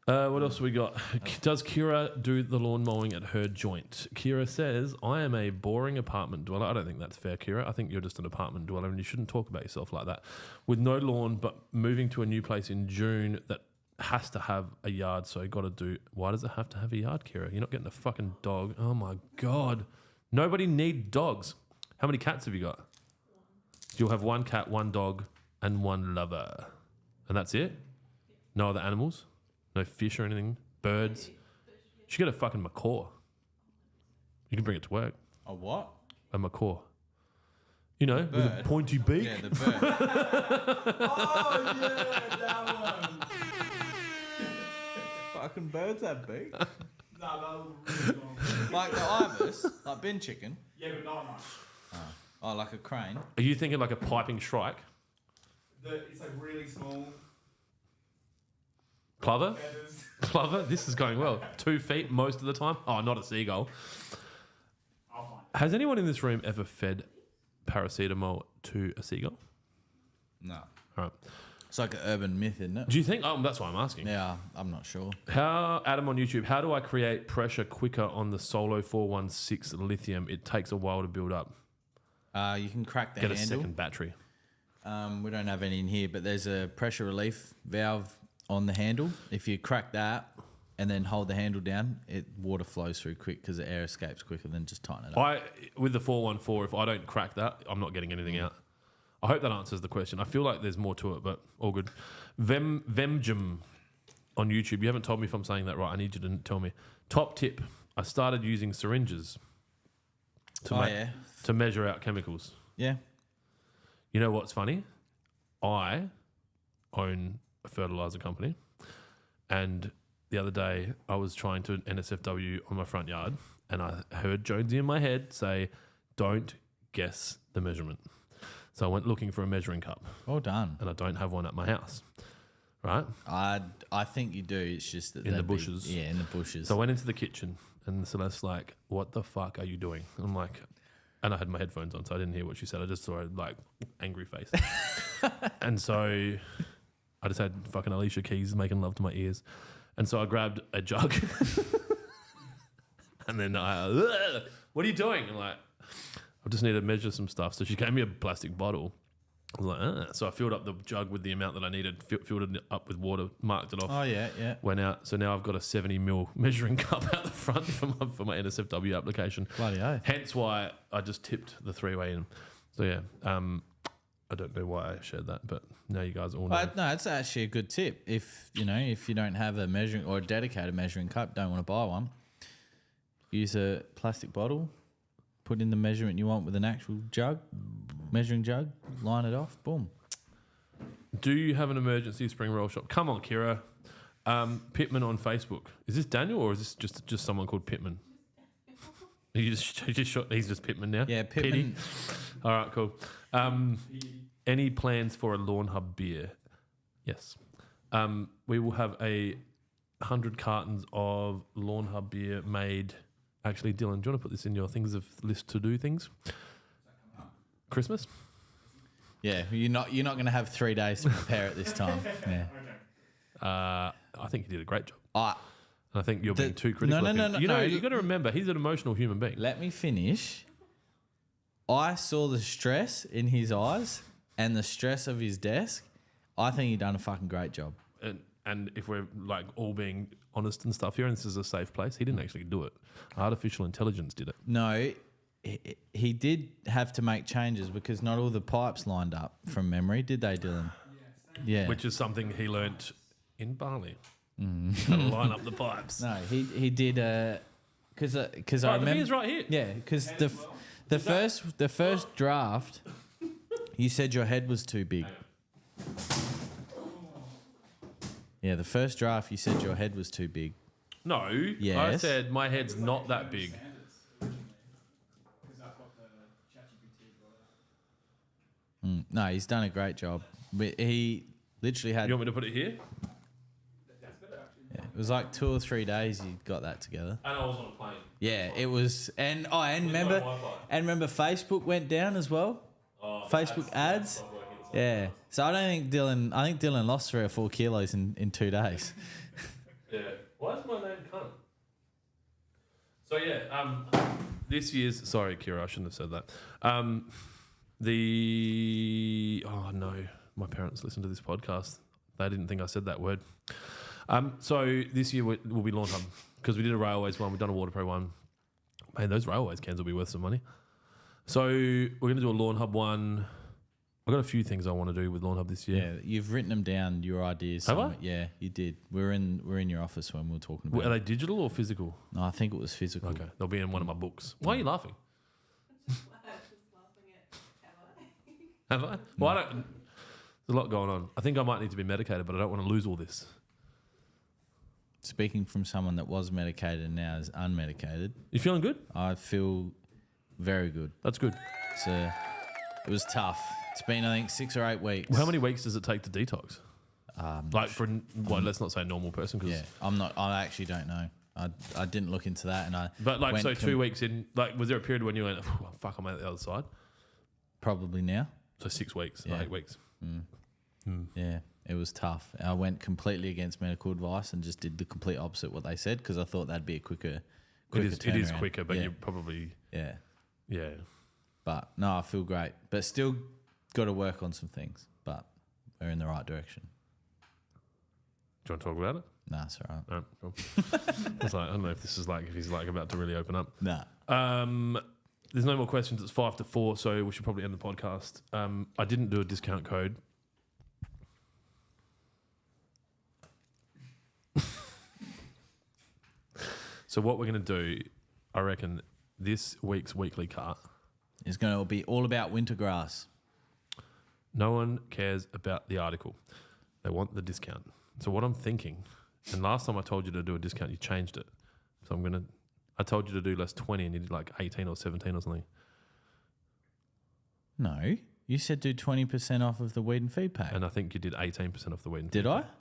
What else have we got? Does Kira do the lawn mowing at her joint? Kira says, I am a boring apartment dweller. I don't think that's fair, Kira. I think you're just an apartment dweller and you shouldn't talk about yourself like that. With no lawn, but moving to a new place in June that has to have a yard, so got to do... Why does it have to have a yard, Kira? You're not getting a fucking dog. Oh, my God. Nobody needs dogs. How many cats have you got? You'll have one cat, one dog, and one lover. And that's it? No other animals? No fish or anything? Birds? You should get a fucking macaw. You can bring it to work. A what? A macaw. You know, with a pointy beak. Yeah, the bird. Oh, yeah, that one. Fucking birds have beaks. No, that was really long. Like the ibis, like bin chicken. Yeah, but not much. Oh, like a crane. Are you thinking like a piping shrike? It's like really small Plover? feathers. Plover? This is going well. 2 feet most of the time. Oh, not a seagull. I'll find Has anyone in this room ever fed paracetamol to a seagull? No. All right. It's like an urban myth, isn't it? Do you think? Oh, that's why I'm asking. Yeah, I'm not sure. Adam on YouTube, how do I create pressure quicker on the Solo 416 lithium? It takes a while to build up. You can crack the Get a handle. second battery. We don't have any in here, but there's a pressure relief valve on the handle. If you crack that and then hold the handle down, water flows through quick because the air escapes quicker than just tighten it up. With the 414, if I don't crack that, I'm not getting anything out. I hope that answers the question. I feel like there's more to it, but all good. Vemjum on YouTube. You haven't told me if I'm saying that right. I need you to tell me. Top tip. I started using syringes to measure out chemicals. Yeah. You know what's funny? I own a fertilizer company, and the other day I was trying to NSFW on my front yard, and I heard Jonesy in my head say, "Don't guess the measurement." So I went looking for a measuring cup, Well done. and I don't have one at my house. Right? I think you do. It's just that In the that'd be- bushes. yeah, in the bushes. So I went into the kitchen, and Celeste's like, "What the fuck are you doing?" And I'm like, and I had my headphones on, so I didn't hear what she said. I just saw her like angry face. And so I just had fucking Alicia Keys making love to my ears. And so I grabbed a jug. And then what are you doing? I'm like, I just need to measure some stuff. So she gave me a plastic bottle. I was like, So I filled up the jug with the amount that I needed, filled it up with water, marked it off. Oh, yeah, yeah. Went out. So now I've got a 70ml measuring cup out the front for my NSFW application. Bloody oath. Hence why I just tipped the 3-way in. So yeah, I don't know why I shared that, but now you guys all know. But no, it's actually a good tip. If you don't have a measuring or a dedicated measuring cup, don't want to buy one, use a plastic bottle, put in the measurement you want with an actual jug, measuring jug, line it off, boom. Do you have an emergency spring roll shop? Come on, Kira. Pittman on Facebook. Is this Daniel or is this just someone called Pittman? He's just Pittman now? Yeah, Pittman. Pitty? All right, cool. Any plans for a Lawnhub beer? Yes. We will have 100 cartons of Lawnhub beer made. Actually, Dylan, do you want to put this in your things of list to do things? Christmas? Yeah, you're not going to have 3 days to prepare it this time. Yeah. I think he did a great job. I I think you're being too critical. No, of him. no. You've got to remember, he's an emotional human being. Let me finish. I saw the stress in his eyes and the stress of his desk. I think he done a fucking great job. And if we're like all being honest and stuff here, and this is a safe place, he didn't actually do it. Artificial intelligence did it. No, he did have to make changes because not all the pipes lined up from memory, did they, Dylan? Yeah. Which is something he learnt in Bali. How to line up the pipes. No, he did because I The remember. beer's right here. Yeah, because the first draft, you said your head was too big. Yeah, the first draft you said your head was too big. No, I Yes. said my head's not that big. Because I've got the ChatGPT brought out. No, he's done a great job. But he literally had. You want me to put it here? Yeah, it was like 2 or 3 days he got that together. And I was on a plane. Yeah, it was, and remember, Facebook went down as well. Oh, Facebook ads. Yeah, so I think Dylan lost 3 or 4 kilos in 2 days. Yeah. Why is my name cunt? So yeah, this year's sorry, Kira, I shouldn't have said that. Oh no, my parents listen to this podcast. They didn't think I said that word. So this year will be Lawnhub because we did a railways one, we've done a Waterpro one. Man, those railways cans will be worth some money. So we're going to do a Lawnhub one. I've got a few things I want to do with Lawnhub this year. Yeah, you've written them down, your ideas. Have I? somewhere. Yeah, you did. We're in your office when we were talking about Are it. they digital or physical? No, I think it was physical. Okay, they'll be in one of my books. Why are you laughing? Have I? Well, I don't. There's a lot going on. I think I might need to be medicated, but I don't want to lose all this. Speaking from someone that was medicated and now is unmedicated, You feeling good? I feel very good. That's good. It was tough. It's been, I think, 6 or 8 weeks. How many weeks does it take to detox? Like for let's not say a normal person, because. Yeah, I actually don't know. I didn't look into that, and I. But like, went so 2 weeks in, like, was there a period when you went, oh, fuck, I'm out the other side? Probably now. So 6 weeks, Yeah. 8 weeks. Yeah, it was tough. I went completely against medical advice and just did the complete opposite what they said because I thought that'd be a quicker. It is turnaround. quicker, but yeah. you're probably Yeah, yeah. but no, I feel great, but still got to work on some things. But we're in the right direction. Do you want to talk about it? Nah, it's all right. No, cool. I was like, I don't know if this is like if he's like about to really open up. Nah. There's no more questions. It's 5 to 4, so we should probably end the podcast. I didn't do a discount code. So what we're going to do, I reckon, this week's weekly cut. It's going to be all about winter grass. No one cares about the article. They want the discount. So what I'm thinking, and last time I told you to do a discount, you changed it. So I told you to do less 20 and you did like 18 or 17 or something. No, you said do 20% off of the weed and feed pack. And I think you did 18% off the weed and Did feed I? pack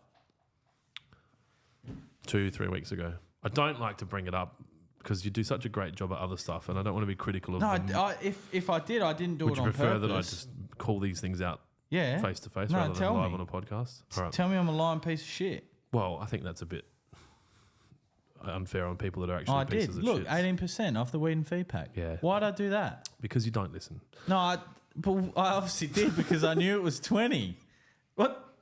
2-3 weeks ago. I don't like to bring it up because you do such a great job at other stuff and I don't want to be critical of them. No, if I did, I didn't do Would it you on prefer purpose. that I just call these things out yeah. face to face No, rather than tell live me. on a podcast? All right. Tell me I'm a lying piece of shit. Well, I think that's a bit unfair on people that are actually I pieces did. of Look, shit. 18% off the weed and feed pack. Yeah. Why'd I do that? Because you don't listen. No, but I obviously did because I knew it was 20. What?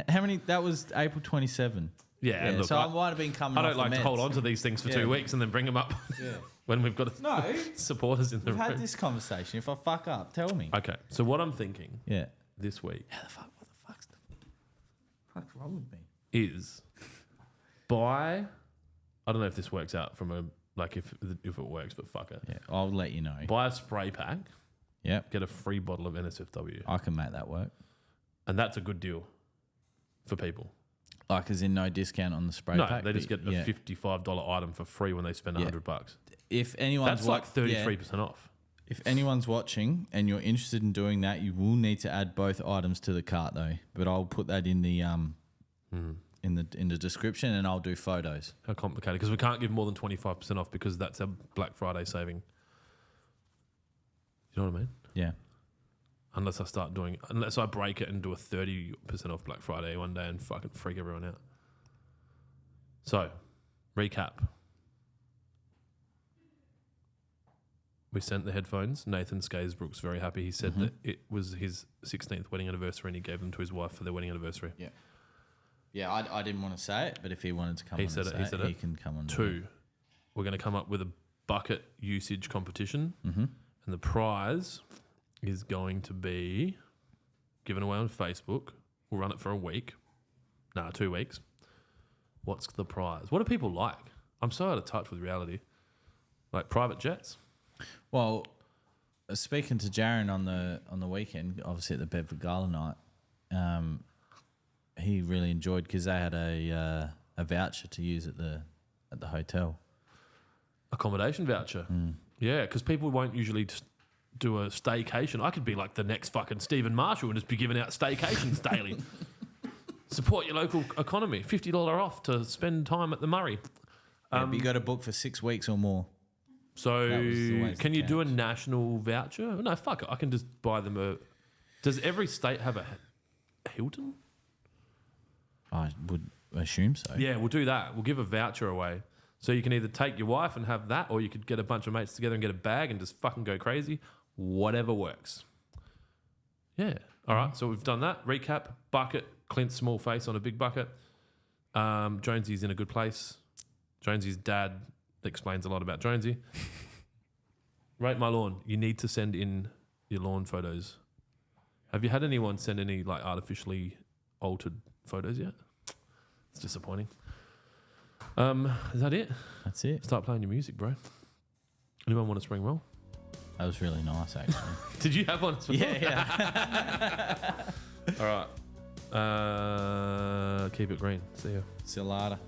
How many? That was April 27. Yeah, and look, so I might have been coming I off don't like the to meds. hold on to these things for 2 weeks and then bring them up when we've got No, supporters in the we've room. had this conversation. If I fuck up, tell me. Okay, so what I'm thinking Yeah. this week What the fuck's wrong with me? is buy. I don't know if this works out from a like if it works, but fuck it. Yeah, I'll let you know. Buy a spray pack, Yep, get a free bottle of NSFW, I can make that work. and that's a good deal for people. Like, as in no discount on the spray No, pack? they just get a yeah. $55 item for free when they spend Yeah. $100. If anyone's That's like 33% off. If anyone's watching and you're interested in doing that, you will need to add both items to the cart though. But I'll put that in the in the description and I'll do photos. How complicated? Because we can't give more than 25% off because that's a Black Friday saving. You know what I mean? Yeah. Unless I break it and do a 30% off Black Friday one day and fucking freak everyone out. So, recap. We sent the headphones. Nathan Skaysbrook's very happy. He said that it was his 16th wedding anniversary and he gave them to his wife for their wedding anniversary. Yeah. Yeah, I didn't want to say it, but if he wanted to come He on said and it, he say said it, it. he can come on. 2, we're going to come up with a bucket usage competition. And the prize is going to be given away on Facebook. We'll run it for a week. 2 weeks. What's the prize? What do people like? I'm so out of touch with reality. Like private jets? Well, speaking to Jaron on the weekend, obviously at the Bedford Gala night, he really enjoyed because they had a voucher to use at the hotel. Accommodation voucher. Yeah, because people won't usually just do a staycation. I could be like the next fucking Stephen Marshall and just be giving out staycations daily. Support your local economy. $50 off to spend time at the Murray. But you got to book for 6 weeks or more. So That was the ways can it you do a counts. national voucher? No, fuck it. I can just buy them a... Does every state have a Hilton? I would assume so. Yeah, we'll do that. We'll give a voucher away. So you can either take your wife and have that, or you could get a bunch of mates together and get a bag and just fucking go crazy. Whatever works. Yeah. All right, so we've done that. Recap, bucket, Clint's small face on a big bucket. Jonesy's in a good place. Jonesy's dad explains a lot about Jonesy. Rate my lawn. You need to send in your lawn photos. Have you had anyone send any like artificially altered photos yet? It's disappointing. Is that it? That's it. Start playing your music, bro. Anyone want a spring roll? That was really nice, actually. Did you have one? yeah. All right. Keep it green. See ya. See you later.